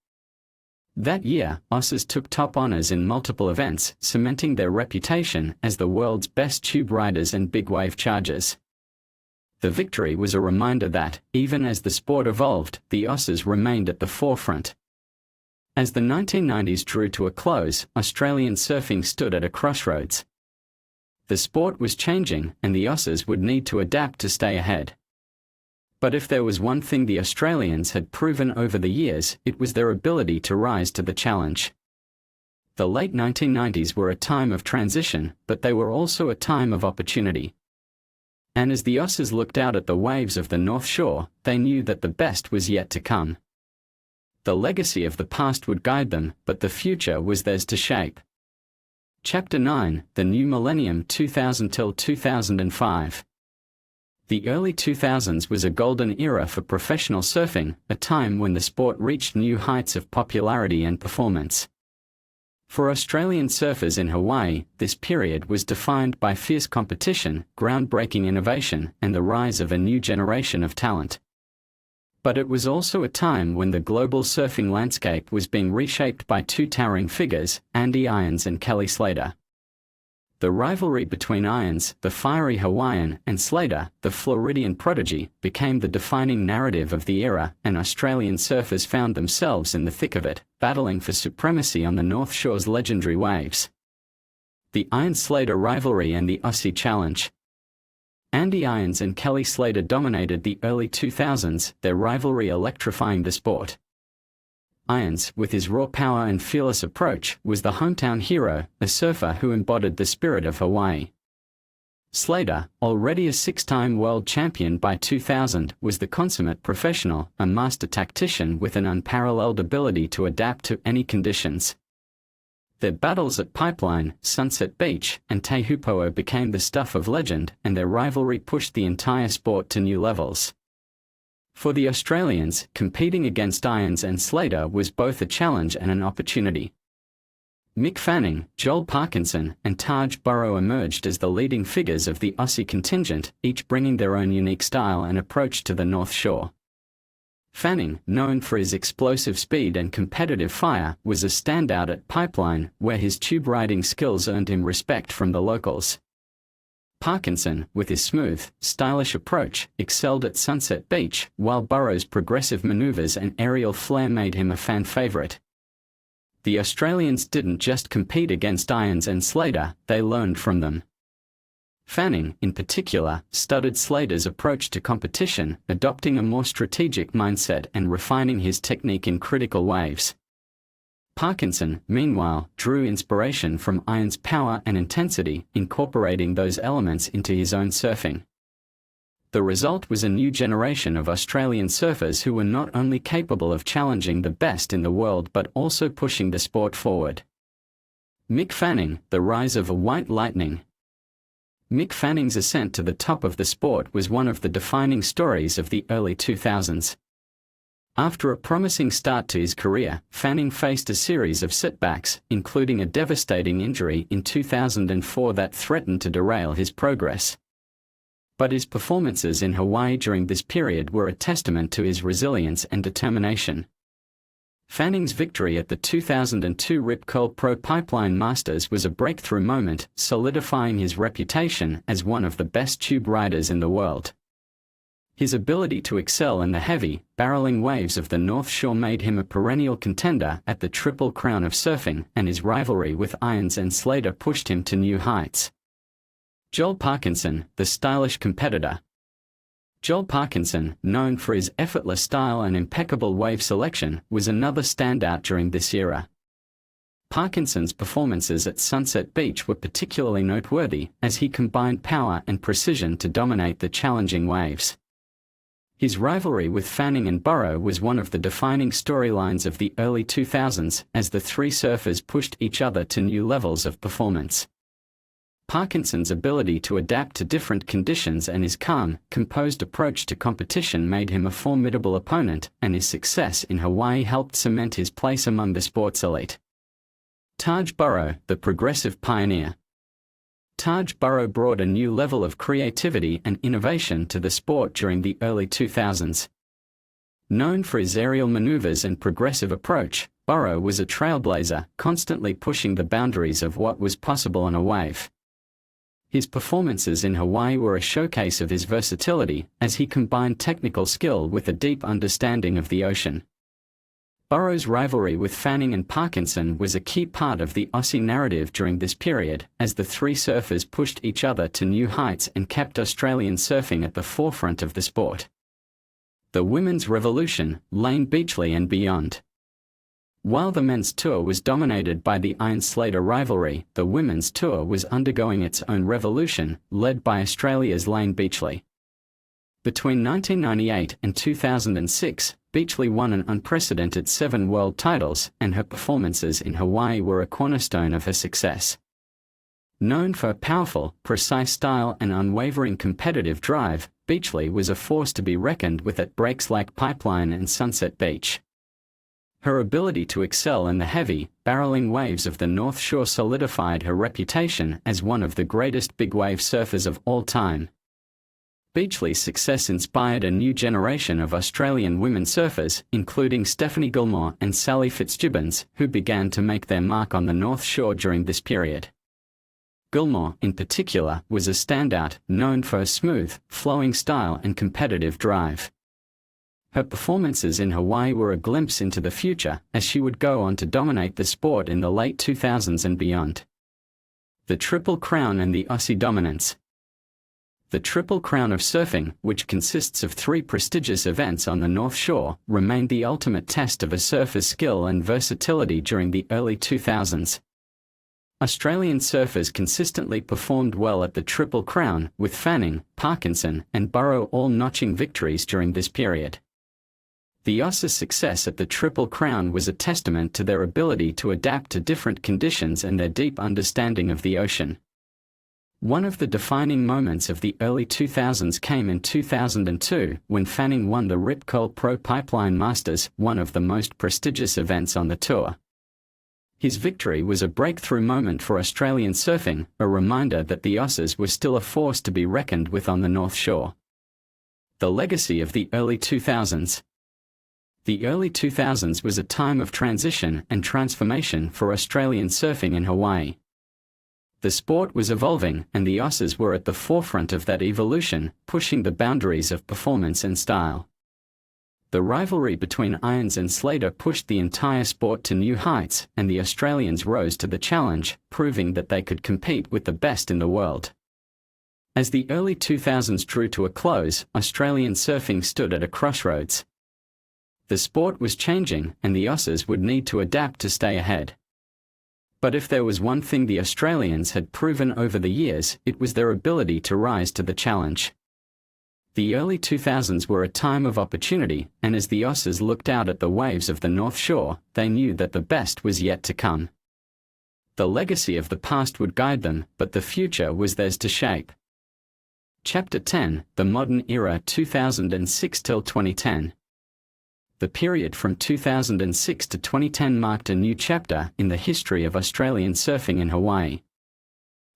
That year, Aussies took top honours in multiple events, cementing their reputation as the world's best tube riders and big wave chargers. The victory was a reminder that, even as the sport evolved, the Aussies remained at the forefront. As the 1990s drew to a close, Australian surfing stood at a crossroads. The sport was changing, and the Aussies would need to adapt to stay ahead. But if there was one thing the Australians had proven over the years, it was their ability to rise to the challenge. The late 1990s were a time of transition, but they were also a time of opportunity. And as the Aussies looked out at the waves of the North Shore, they knew that the best was yet to come. The legacy of the past would guide them, but the future was theirs to shape. Chapter 9, The New Millennium 2000–2005. The early 2000s was a golden era for professional surfing, a time when the sport reached new heights of popularity and performance. For Australian surfers in Hawaii, this period was defined by fierce competition, groundbreaking innovation, and the rise of a new generation of talent. But it was also a time when the global surfing landscape was being reshaped by 2 towering figures, Andy Irons and Kelly Slater. The rivalry between Irons, the fiery Hawaiian, and Slater, the Floridian prodigy, became the defining narrative of the era, and Australian surfers found themselves in the thick of it, battling for supremacy on the North Shore's legendary waves. The Irons-Slater rivalry and the Aussie Challenge. Andy Irons and Kelly Slater dominated the early 2000s, their rivalry electrifying the sport. Irons, with his raw power and fearless approach, was the hometown hero, a surfer who embodied the spirit of Hawaii. Slater, already a 6-time world champion by 2000, was the consummate professional, a master tactician with an unparalleled ability to adapt to any conditions. Their battles at Pipeline, Sunset Beach, and Tehupo'o became the stuff of legend, and their rivalry pushed the entire sport to new levels. For the Australians, competing against Irons and Slater was both a challenge and an opportunity. Mick Fanning, Joel Parkinson, and Taj Burrow emerged as the leading figures of the Aussie contingent, each bringing their own unique style and approach to the North Shore. Fanning, known for his explosive speed and competitive fire, was a standout at Pipeline, where his tube riding skills earned him respect from the locals. Parkinson, with his smooth, stylish approach, excelled at Sunset Beach, while Burrow's progressive maneuvers and aerial flair made him a fan favorite. The Australians didn't just compete against Irons and Slater, they learned from them. Fanning, in particular, studied Slater's approach to competition, adopting a more strategic mindset and refining his technique in critical waves. Parkinson, meanwhile, drew inspiration from Irons' power and intensity, incorporating those elements into his own surfing. The result was a new generation of Australian surfers who were not only capable of challenging the best in the world but also pushing the sport forward. Mick Fanning, the rise of a white lightning. Mick Fanning's ascent to the top of the sport was one of the defining stories of the early 2000s. After a promising start to his career, Fanning faced a series of setbacks, including a devastating injury in 2004 that threatened to derail his progress. But his performances in Hawaii during this period were a testament to his resilience and determination. Fanning's victory at the 2002 Rip Curl Pro Pipeline Masters was a breakthrough moment, solidifying his reputation as one of the best tube riders in the world. His ability to excel in the heavy, barreling waves of the North Shore made him a perennial contender at the Triple Crown of surfing, and his rivalry with Irons and Slater pushed him to new heights. Joel Parkinson, the stylish competitor. Joel Parkinson, known for his effortless style and impeccable wave selection, was another standout during this era. Parkinson's performances at Sunset Beach were particularly noteworthy, as he combined power and precision to dominate the challenging waves. His rivalry with Fanning and Burrow was one of the defining storylines of the early 2000s, as the three surfers pushed each other to new levels of performance. Parkinson's ability to adapt to different conditions and his calm, composed approach to competition made him a formidable opponent, and his success in Hawaii helped cement his place among the sport's elite. Taj Burrow, the progressive pioneer. Taj Burrow brought a new level of creativity and innovation to the sport during the early 2000s. Known for his aerial maneuvers and progressive approach, Burrow was a trailblazer, constantly pushing the boundaries of what was possible on a wave. His performances in Hawaii were a showcase of his versatility, as he combined technical skill with a deep understanding of the ocean. Burrow's rivalry with Fanning and Parkinson was a key part of the Aussie narrative during this period, as the three surfers pushed each other to new heights and kept Australian surfing at the forefront of the sport. The Women's Revolution, Lane Beachley and beyond. While the men's tour was dominated by the Irons-Slater rivalry, the women's tour was undergoing its own revolution, led by Australia's Lane Beachley. Between 1998 and 2006, Beachley won an unprecedented 7 world titles, and her performances in Hawaii were a cornerstone of her success. Known for a powerful, precise style and unwavering competitive drive, Beachley was a force to be reckoned with at breaks like Pipeline and Sunset Beach. Her ability to excel in the heavy, barreling waves of the North Shore solidified her reputation as one of the greatest big-wave surfers of all time. Beachley's success inspired a new generation of Australian women surfers, including Stephanie Gilmore and Sally Fitzgibbons, who began to make their mark on the North Shore during this period. Gilmore, in particular, was a standout, known for her smooth, flowing style and competitive drive. Her performances in Hawaii were a glimpse into the future, as she would go on to dominate the sport in the late 2000s and beyond. The Triple Crown and the Aussie dominance. The Triple Crown of surfing, which consists of 3 prestigious events on the North Shore, remained the ultimate test of a surfer's skill and versatility during the early 2000s. Australian surfers consistently performed well at the Triple Crown, with Fanning, Parkinson, and Burrow all notching victories during this period. The Aussies' success at the Triple Crown was a testament to their ability to adapt to different conditions and their deep understanding of the ocean. One of the defining moments of the early 2000s came in 2002, when Fanning won the Rip Curl Pro Pipeline Masters, one of the most prestigious events on the tour. His victory was a breakthrough moment for Australian surfing, a reminder that the Aussies were still a force to be reckoned with on the North Shore. The legacy of the early 2000s. The early 2000s was a time of transition and transformation for Australian surfing in Hawaii. The sport was evolving, and the Aussies were at the forefront of that evolution, pushing the boundaries of performance and style. The rivalry between Irons and Slater pushed the entire sport to new heights, and the Australians rose to the challenge, proving that they could compete with the best in the world. As the early 2000s drew to a close, Australian surfing stood at a crossroads. The sport was changing, and the Aussies would need to adapt to stay ahead. But if there was one thing the Australians had proven over the years, it was their ability to rise to the challenge. The early 2000s were a time of opportunity, and as the Aussies looked out at the waves of the North Shore, they knew that the best was yet to come. The legacy of the past would guide them, but the future was theirs to shape. Chapter 10: The Modern Era 2006 till 2010. The period from 2006 to 2010 marked a new chapter in the history of Australian surfing in Hawaii.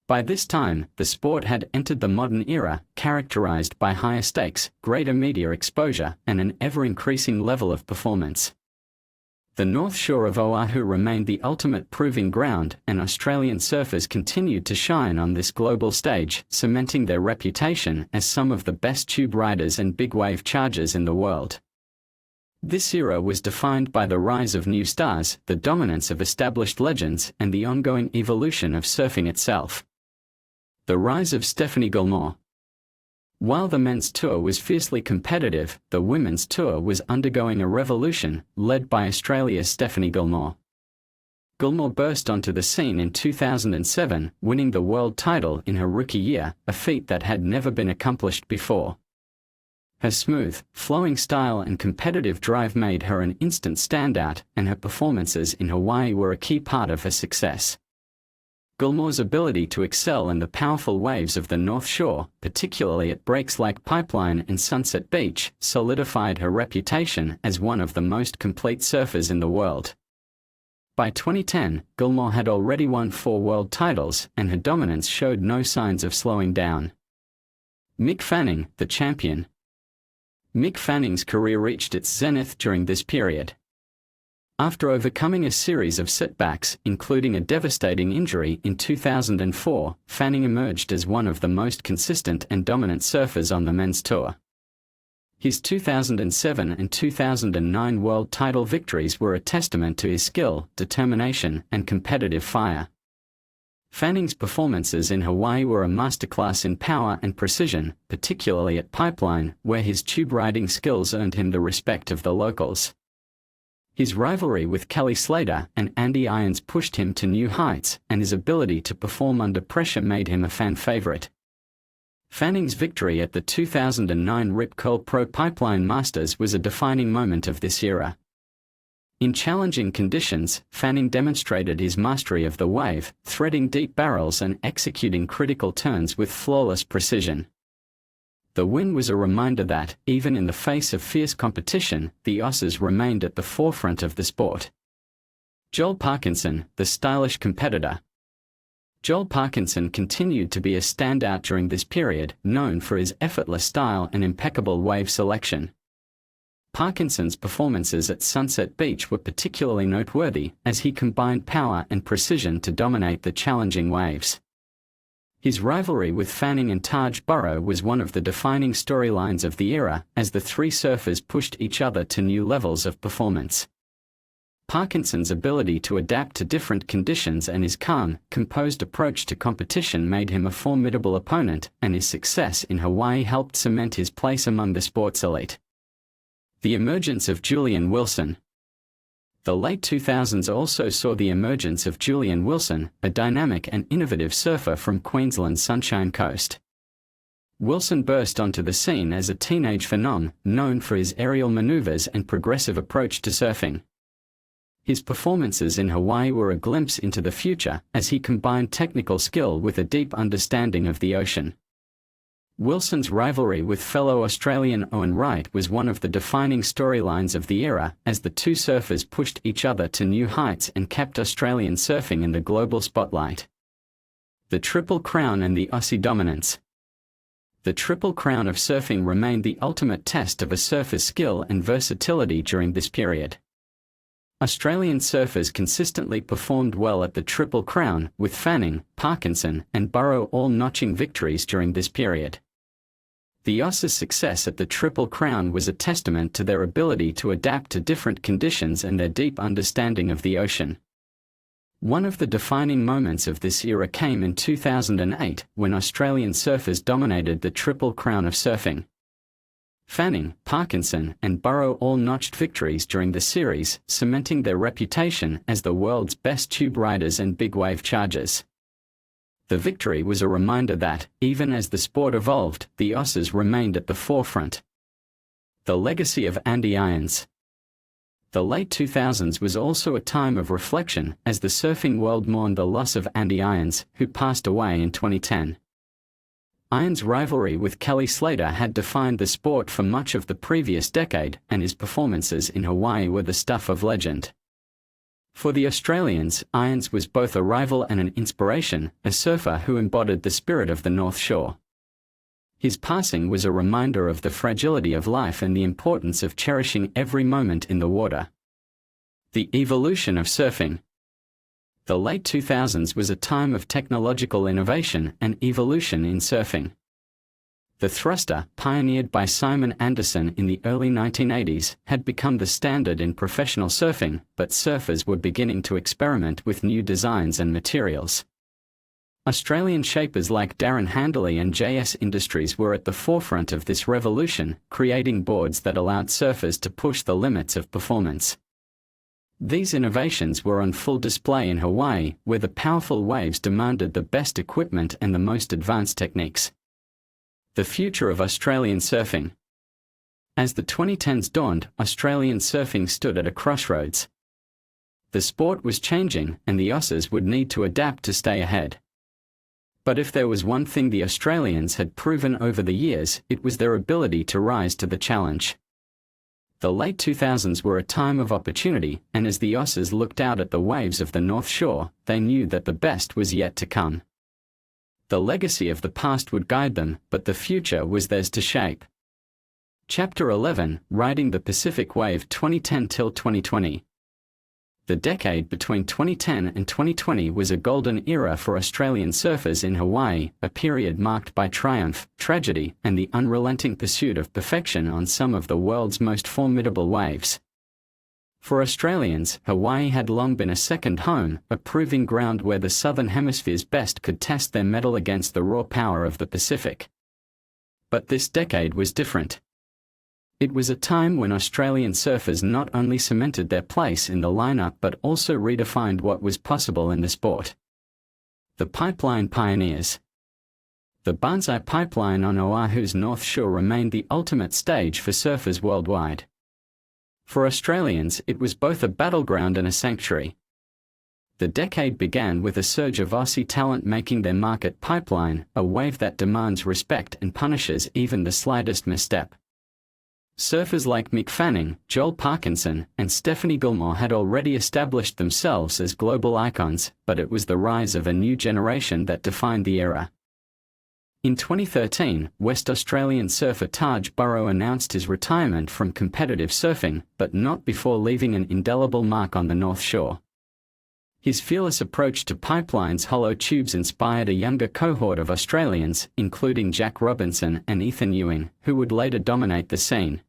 By this time, the sport had entered the modern era, characterized by higher stakes, greater media exposure, and an ever-increasing level of performance. The North Shore of Oahu remained the ultimate proving ground, and Australian surfers continued to shine on this global stage, cementing their reputation as some of the best tube riders and big wave chargers in the world. This era was defined by the rise of new stars, the dominance of established legends, and the ongoing evolution of surfing itself. The rise of Stephanie Gilmore. While the men's tour was fiercely competitive, the women's tour was undergoing a revolution, led by Australia's Stephanie Gilmore. Gilmore burst onto the scene in 2007, winning the world title in her rookie year, a feat that had never been accomplished before. Her smooth, flowing style and competitive drive made her an instant standout, and her performances in Hawaii were a key part of her success. Gilmore's ability to excel in the powerful waves of the North Shore, particularly at breaks like Pipeline and Sunset Beach, solidified her reputation as one of the most complete surfers in the world. By 2010, Gilmore had already won 4 world titles, and her dominance showed no signs of slowing down. Mick Fanning, the champion. Mick Fanning's career reached its zenith during this period. After overcoming a series of setbacks, including a devastating injury in 2004, Fanning emerged as one of the most consistent and dominant surfers on the men's tour. His 2007 and 2009 world title victories were a testament to his skill, determination, and competitive fire. Fanning's performances in Hawaii were a masterclass in power and precision, particularly at Pipeline, where his tube riding skills earned him the respect of the locals. His rivalry with Kelly Slater and Andy Irons pushed him to new heights, and his ability to perform under pressure made him a fan favorite. Fanning's victory at the 2009 Rip Curl Pro Pipeline Masters was a defining moment of this era. In challenging conditions, Fanning demonstrated his mastery of the wave, threading deep barrels and executing critical turns with flawless precision. The win was a reminder that, even in the face of fierce competition, the Aussies remained at the forefront of the sport. Joel Parkinson, the stylish competitor. Joel Parkinson continued to be a standout during this period, known for his effortless style and impeccable wave selection. Parkinson's performances at Sunset Beach were particularly noteworthy, as he combined power and precision to dominate the challenging waves. His rivalry with Fanning and Taj Burrow was one of the defining storylines of the era, as the three surfers pushed each other to new levels of performance. Parkinson's ability to adapt to different conditions and his calm, composed approach to competition made him a formidable opponent, and his success in Hawaii helped cement his place among the sport's elite. The emergence of Julian Wilson. The late 2000s also saw the emergence of Julian Wilson, a dynamic and innovative surfer from Queensland's Sunshine Coast. Wilson burst onto the scene as a teenage phenom, known for his aerial maneuvers and progressive approach to surfing. His performances in Hawaii were a glimpse into the future, as he combined technical skill with a deep understanding of the ocean. Wilson's rivalry with fellow Australian Owen Wright was one of the defining storylines of the era, as the two surfers pushed each other to new heights and kept Australian surfing in the global spotlight. The Triple Crown and the Aussie dominance. The Triple Crown of surfing remained the ultimate test of a surfer's skill and versatility during this period. Australian surfers consistently performed well at the Triple Crown, with Fanning, Parkinson, and Burrow all notching victories during this period. The Aussies' success at the Triple Crown was a testament to their ability to adapt to different conditions and their deep understanding of the ocean. One of the defining moments of this era came in 2008, when Australian surfers dominated the Triple Crown of surfing. Fanning, Parkinson, and Burrow all notched victories during the series, cementing their reputation as the world's best tube riders and big wave chargers. The victory was a reminder that, even as the sport evolved, the Aussies remained at the forefront. The legacy of Andy Irons. The late 2000s was also a time of reflection, as the surfing world mourned the loss of Andy Irons, who passed away in 2010. Irons' rivalry with Kelly Slater had defined the sport for much of the previous decade, and his performances in Hawaii were the stuff of legend. For the Australians, Irons was both a rival and an inspiration, a surfer who embodied the spirit of the North Shore. His passing was a reminder of the fragility of life and the importance of cherishing every moment in the water. The evolution of surfing. The late 2000s was a time of technological innovation and evolution in surfing. The thruster, pioneered by Simon Anderson in the early 1980s, had become the standard in professional surfing, but surfers were beginning to experiment with new designs and materials. Australian shapers like Darren Handley and JS Industries were at the forefront of this revolution, creating boards that allowed surfers to push the limits of performance. These innovations were on full display in Hawaii, where the powerful waves demanded the best equipment and the most advanced techniques. The future of Australian surfing. As the 2010s dawned, Australian surfing stood at a crossroads. The sport was changing, and the Aussies would need to adapt to stay ahead. But if there was one thing the Australians had proven over the years, it was their ability to rise to the challenge. The late 2000s were a time of opportunity, and as the Aussies looked out at the waves of the North Shore, they knew that the best was yet to come. The legacy of the past would guide them, but the future was theirs to shape. Chapter 11, Riding the Pacific Wave 2010 till 2020. The decade between 2010 and 2020 was a golden era for Australian surfers in Hawaii, a period marked by triumph, tragedy, and the unrelenting pursuit of perfection on some of the world's most formidable waves. For Australians, Hawaii had long been a second home, a proving ground where the Southern Hemisphere's best could test their mettle against the raw power of the Pacific. But this decade was different. It was a time when Australian surfers not only cemented their place in the lineup but also redefined what was possible in the sport. The Pipeline Pioneers. The Banzai Pipeline on Oahu's North Shore remained the ultimate stage for surfers worldwide. For Australians, it was both a battleground and a sanctuary. The decade began with a surge of Aussie talent making their mark at Pipeline, a wave that demands respect and punishes even the slightest misstep. Surfers like Mick Fanning, Joel Parkinson, and Stephanie Gilmore had already established themselves as global icons, but it was the rise of a new generation that defined the era. In 2013, West Australian surfer Taj Burrow announced his retirement from competitive surfing, but not before leaving an indelible mark on the North Shore. His fearless approach to Pipeline's hollow tubes inspired a younger cohort of Australians, including Jack Robinson and Ethan Ewing, who would later dominate the scene.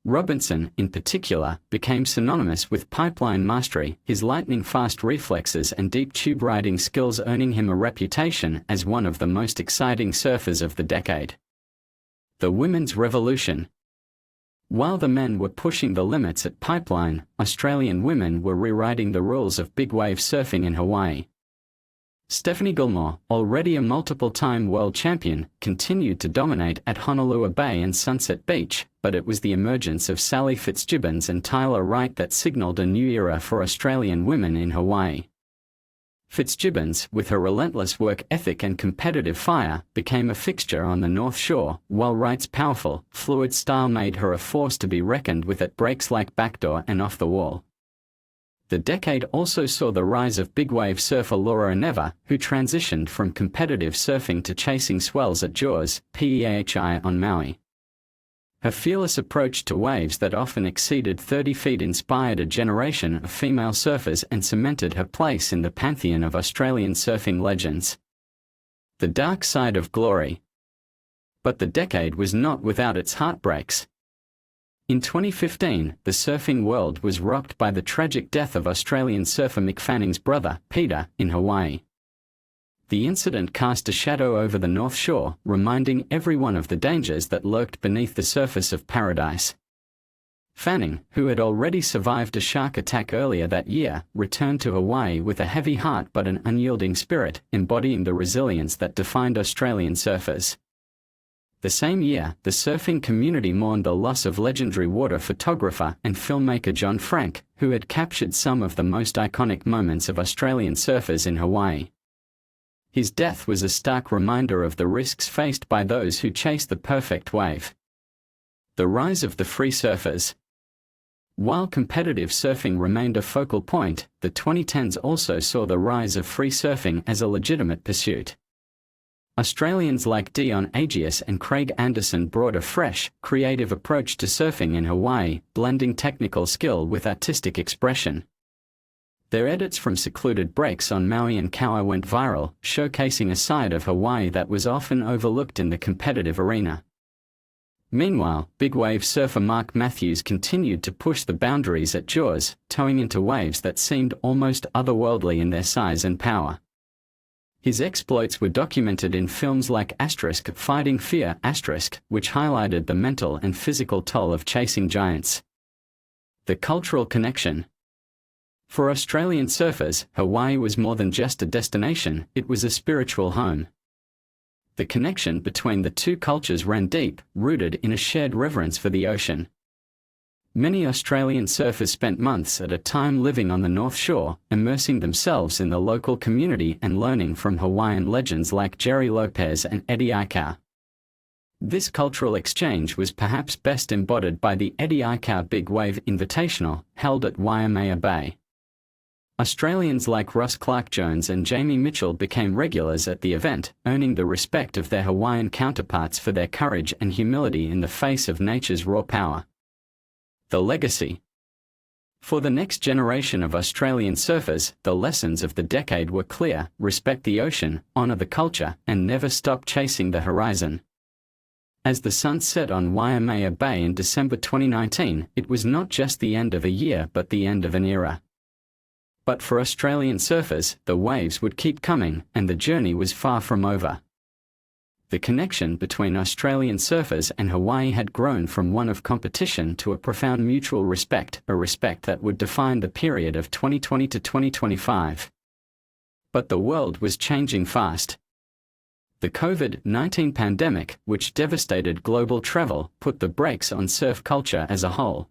Robinson, in particular, became synonymous with pipeline mastery, his lightning-fast reflexes and deep tube riding skills earning him a reputation as one of the most exciting surfers of the decade. The Women's Revolution. While the men were pushing the limits at Pipeline, Australian women were rewriting the rules of big wave surfing in Hawaii. Stephanie Gilmore, already a multiple-time world champion, continued to dominate at Honolulu Bay and Sunset Beach, but it was the emergence of Sally Fitzgibbons and Tyler Wright that signaled a new era for Australian women in Hawaii. Fitzgibbons, with her relentless work ethic and competitive fire, became a fixture on the North Shore, while Wright's powerful, fluid style made her a force to be reckoned with at breaks like Backdoor and Off the Wall. The decade also saw the rise of big wave surfer Laura Neva, who transitioned from competitive surfing to chasing swells at Jaws, PEAHI on Maui. Her fearless approach to waves that often exceeded 30 feet inspired a generation of female surfers and cemented her place in the pantheon of Australian surfing legends. The Dark Side of Glory. But the decade was not without its heartbreaks. In 2015, the surfing world was rocked by the tragic death of Australian surfer Mick Fanning's brother, Peter, in Hawaii. The incident cast a shadow over the North Shore, reminding everyone of the dangers that lurked beneath the surface of paradise. Fanning, who had already survived a shark attack earlier that year, returned to Hawaii with a heavy heart but an unyielding spirit, embodying the resilience that defined Australian surfers. The same year, the surfing community mourned the loss of legendary water photographer and filmmaker John Frank, who had captured some of the most iconic moments of Australian surfers in Hawaii. His death was a stark reminder of the risks faced by those who chase the perfect wave. The rise of the free surfers. While competitive surfing remained a focal point, the 2010s also saw the rise of free surfing as a legitimate pursuit. Australians like Dion Agius and Craig Anderson brought a fresh, creative approach to surfing in Hawaii, blending technical skill with artistic expression. Their edits from secluded breaks on Maui and Kauai went viral, showcasing a side of Hawaii that was often overlooked in the competitive arena. Meanwhile, big wave surfer Mark Matthews continued to push the boundaries at Jaws, towing into waves that seemed almost otherworldly in their size and power. His exploits were documented in films like Fighting Fear, which highlighted the mental and physical toll of chasing giants. The cultural connection. For Australian surfers, Hawaii was more than just a destination, it was a spiritual home. The connection between the two cultures ran deep, rooted in a shared reverence for the ocean. Many Australian surfers spent months at a time living on the North Shore, immersing themselves in the local community and learning from Hawaiian legends like Jerry Lopez and Eddie Aikau. This cultural exchange was perhaps best embodied by the Eddie Aikau Big Wave Invitational, held at Waimea Bay. Australians like Ross Clark-Jones and Jamie Mitchell became regulars at the event, earning the respect of their Hawaiian counterparts for their courage and humility in the face of nature's raw power. The legacy. For the next generation of Australian surfers, the lessons of the decade were clear: respect the ocean, honor the culture, and never stop chasing the horizon. As the sun set on Waimea Bay in December 2019, it was not just the end of a year but the end of an era. But for Australian surfers, the waves would keep coming, and the journey was far from over. The connection between Australian surfers and Hawaii had grown from one of competition to a profound mutual respect, a respect that would define the period of 2020 to 2025. But the world was changing fast. The COVID-19 pandemic, which devastated global travel, put the brakes on surf culture as a whole.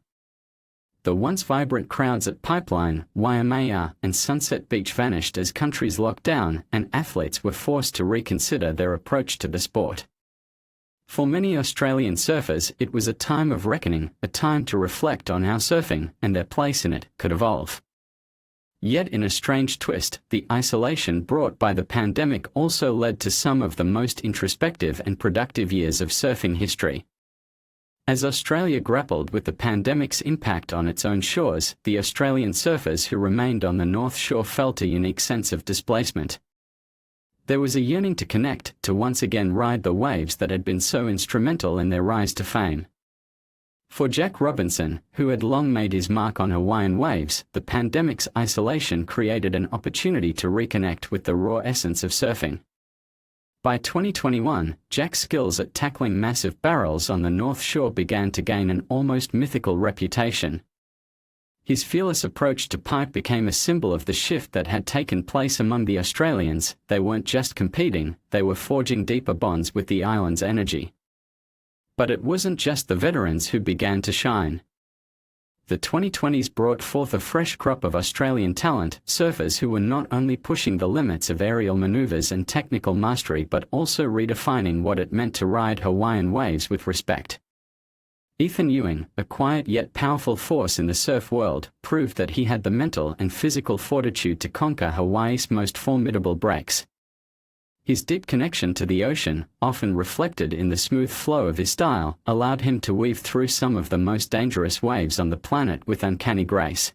The once vibrant crowds at Pipeline, Waimea, and Sunset Beach vanished as countries locked down, and athletes were forced to reconsider their approach to the sport. For many Australian surfers, it was a time of reckoning, a time to reflect on how surfing, and their place in it, could evolve. Yet in a strange twist, the isolation brought by the pandemic also led to some of the most introspective and productive years of surfing history. As Australia grappled with the pandemic's impact on its own shores, the Australian surfers who remained on the North Shore felt a unique sense of displacement. There was a yearning to connect, to once again ride the waves that had been so instrumental in their rise to fame. For Jack Robinson, who had long made his mark on Hawaiian waves, the pandemic's isolation created an opportunity to reconnect with the raw essence of surfing. By 2021, Jack's skills at tackling massive barrels on the North Shore began to gain an almost mythical reputation. His fearless approach to pipe became a symbol of the shift that had taken place among the Australians. They weren't just competing, they were forging deeper bonds with the island's energy. But it wasn't just the veterans who began to shine. The 2020s brought forth a fresh crop of Australian talent, surfers who were not only pushing the limits of aerial maneuvers and technical mastery but also redefining what it meant to ride Hawaiian waves with respect. Ethan Ewing, a quiet yet powerful force in the surf world, proved that he had the mental and physical fortitude to conquer Hawaii's most formidable breaks. His deep connection to the ocean, often reflected in the smooth flow of his style, allowed him to weave through some of the most dangerous waves on the planet with uncanny grace.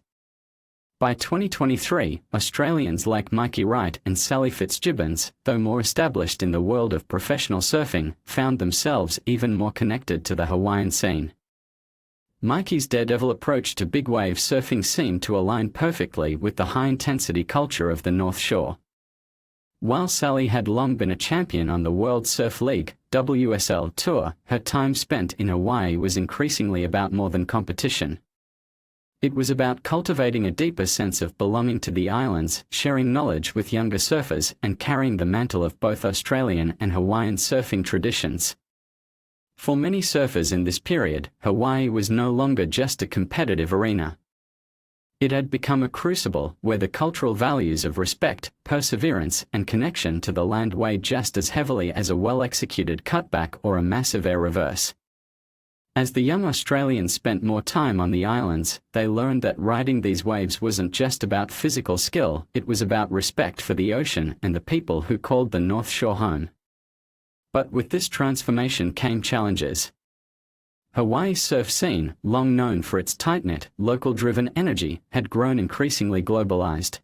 By 2023, Australians like Mikey Wright and Sally Fitzgibbons, though more established in the world of professional surfing, found themselves even more connected to the Hawaiian scene. Mikey's daredevil approach to big wave surfing seemed to align perfectly with the high-intensity culture of the North Shore. While Sally had long been a champion on the World Surf League (WSL) tour, her time spent in Hawaii was increasingly about more than competition. It was about cultivating a deeper sense of belonging to the islands, sharing knowledge with younger surfers, and carrying the mantle of both Australian and Hawaiian surfing traditions. For many surfers in this period, Hawaii was no longer just a competitive arena. It had become a crucible where the cultural values of respect, perseverance, and connection to the land weighed just as heavily as a well-executed cutback or a massive air reverse. As the young Australians spent more time on the islands, they learned that riding these waves wasn't just about physical skill, it was about respect for the ocean and the people who called the North Shore home. But with this transformation came challenges. Hawaii's surf scene, long known for its tight-knit, local-driven energy, had grown increasingly globalized.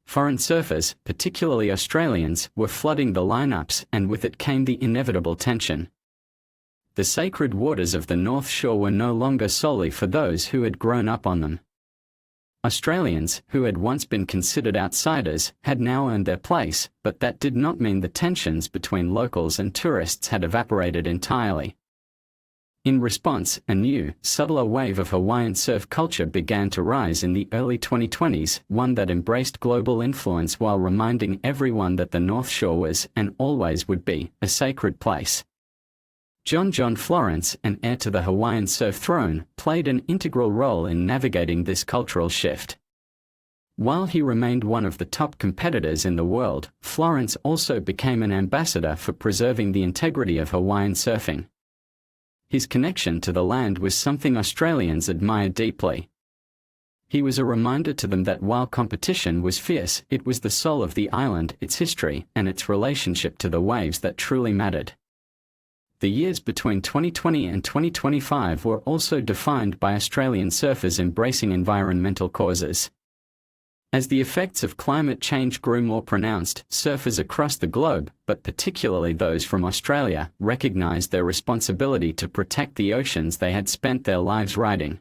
Foreign surfers, particularly Australians, were flooding the lineups, and with it came the inevitable tension. The sacred waters of the North Shore were no longer solely for those who had grown up on them. Australians, who had once been considered outsiders, had now earned their place, but that did not mean the tensions between locals and tourists had evaporated entirely. In response, a new, subtler wave of Hawaiian surf culture began to rise in the early 2020s, one that embraced global influence while reminding everyone that the North Shore was, and always would be, a sacred place. John Florence, an heir to the Hawaiian surf throne, played an integral role in navigating this cultural shift. While he remained one of the top competitors in the world, Florence also became an ambassador for preserving the integrity of Hawaiian surfing. His connection to the land was something Australians admired deeply. He was a reminder to them that while competition was fierce, it was the soul of the island, its history, and its relationship to the waves that truly mattered. The years between 2020 and 2025 were also defined by Australian surfers embracing environmental causes. As the effects of climate change grew more pronounced, surfers across the globe, but particularly those from Australia, recognized their responsibility to protect the oceans they had spent their lives riding.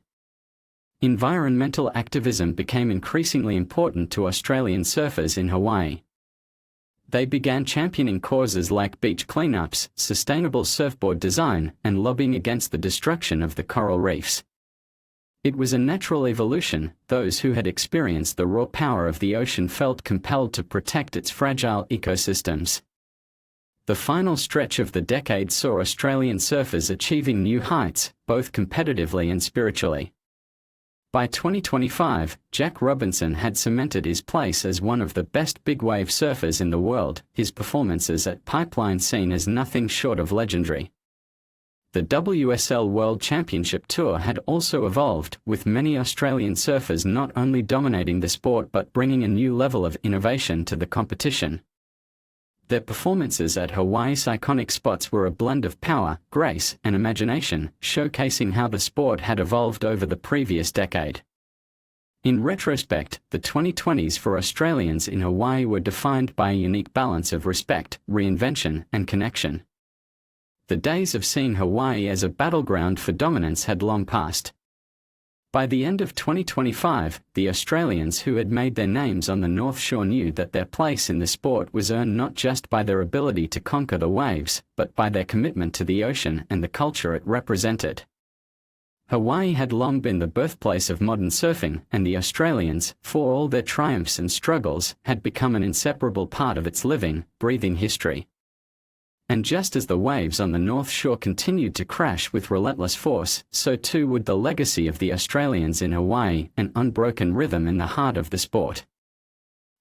Environmental activism became increasingly important to Australian surfers in Hawaii. They began championing causes like beach cleanups, sustainable surfboard design, and lobbying against the destruction of the coral reefs. It was a natural evolution. Those who had experienced the raw power of the ocean felt compelled to protect its fragile ecosystems. The final stretch of the decade saw Australian surfers achieving new heights, both competitively and spiritually. By 2025, Jack Robinson had cemented his place as one of the best big wave surfers in the world, his performances at Pipeline seen as nothing short of legendary. The WSL World Championship Tour had also evolved, with many Australian surfers not only dominating the sport but bringing a new level of innovation to the competition. Their performances at Hawaii's iconic spots were a blend of power, grace, and imagination, showcasing how the sport had evolved over the previous decade. In retrospect, the 2020s for Australians in Hawaii were defined by a unique balance of respect, reinvention, and connection. The days of seeing Hawaii as a battleground for dominance had long passed. By the end of 2025, the Australians who had made their names on the North Shore knew that their place in the sport was earned not just by their ability to conquer the waves, but by their commitment to the ocean and the culture it represented. Hawaii had long been the birthplace of modern surfing, and the Australians, for all their triumphs and struggles, had become an inseparable part of its living, breathing history. And just as the waves on the North Shore continued to crash with relentless force, so too would the legacy of the Australians in Hawaii, an unbroken rhythm in the heart of the sport.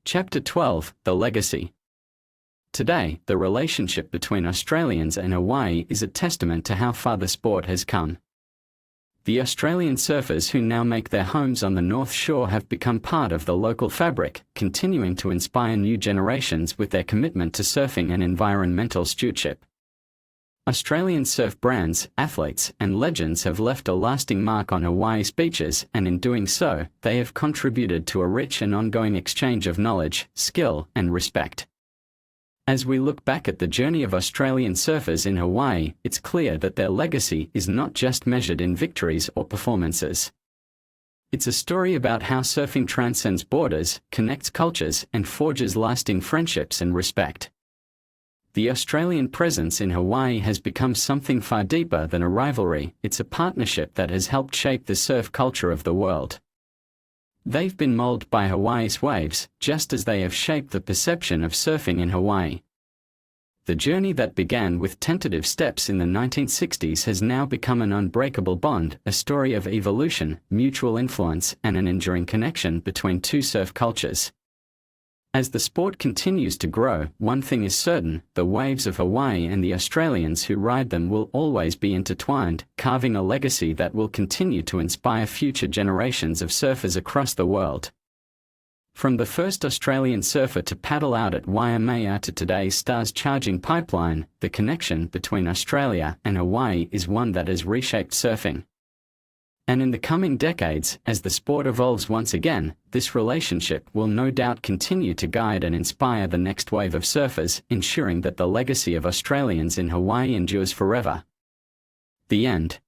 Chapter 12: The Legacy. Today, the relationship between Australians and Hawaii is a testament to how far the sport has come. The Australian surfers who now make their homes on the North Shore have become part of the local fabric, continuing to inspire new generations with their commitment to surfing and environmental stewardship. Australian surf brands, athletes, and legends have left a lasting mark on Hawaii's beaches, and in doing so, they have contributed to a rich and ongoing exchange of knowledge, skill, and respect. As we look back at the journey of Australian surfers in Hawaii, it's clear that their legacy is not just measured in victories or performances. It's a story about how surfing transcends borders, connects cultures, and forges lasting friendships and respect. The Australian presence in Hawaii has become something far deeper than a rivalry. It's a partnership that has helped shape the surf culture of the world. They've been molded by Hawaii's waves, just as they have shaped the perception of surfing in Hawaii. The journey that began with tentative steps in the 1960s has now become an unbreakable bond, a story of evolution, mutual influence, and an enduring connection between two surf cultures. As the sport continues to grow, one thing is certain: the waves of Hawaii and the Australians who ride them will always be intertwined, carving a legacy that will continue to inspire future generations of surfers across the world. From the first Australian surfer to paddle out at Waimea to today's stars charging pipeline, the connection between Australia and Hawaii is one that has reshaped surfing. And in the coming decades, as the sport evolves once again, this relationship will no doubt continue to guide and inspire the next wave of surfers, ensuring that the legacy of Australians in Hawaii endures forever. The end.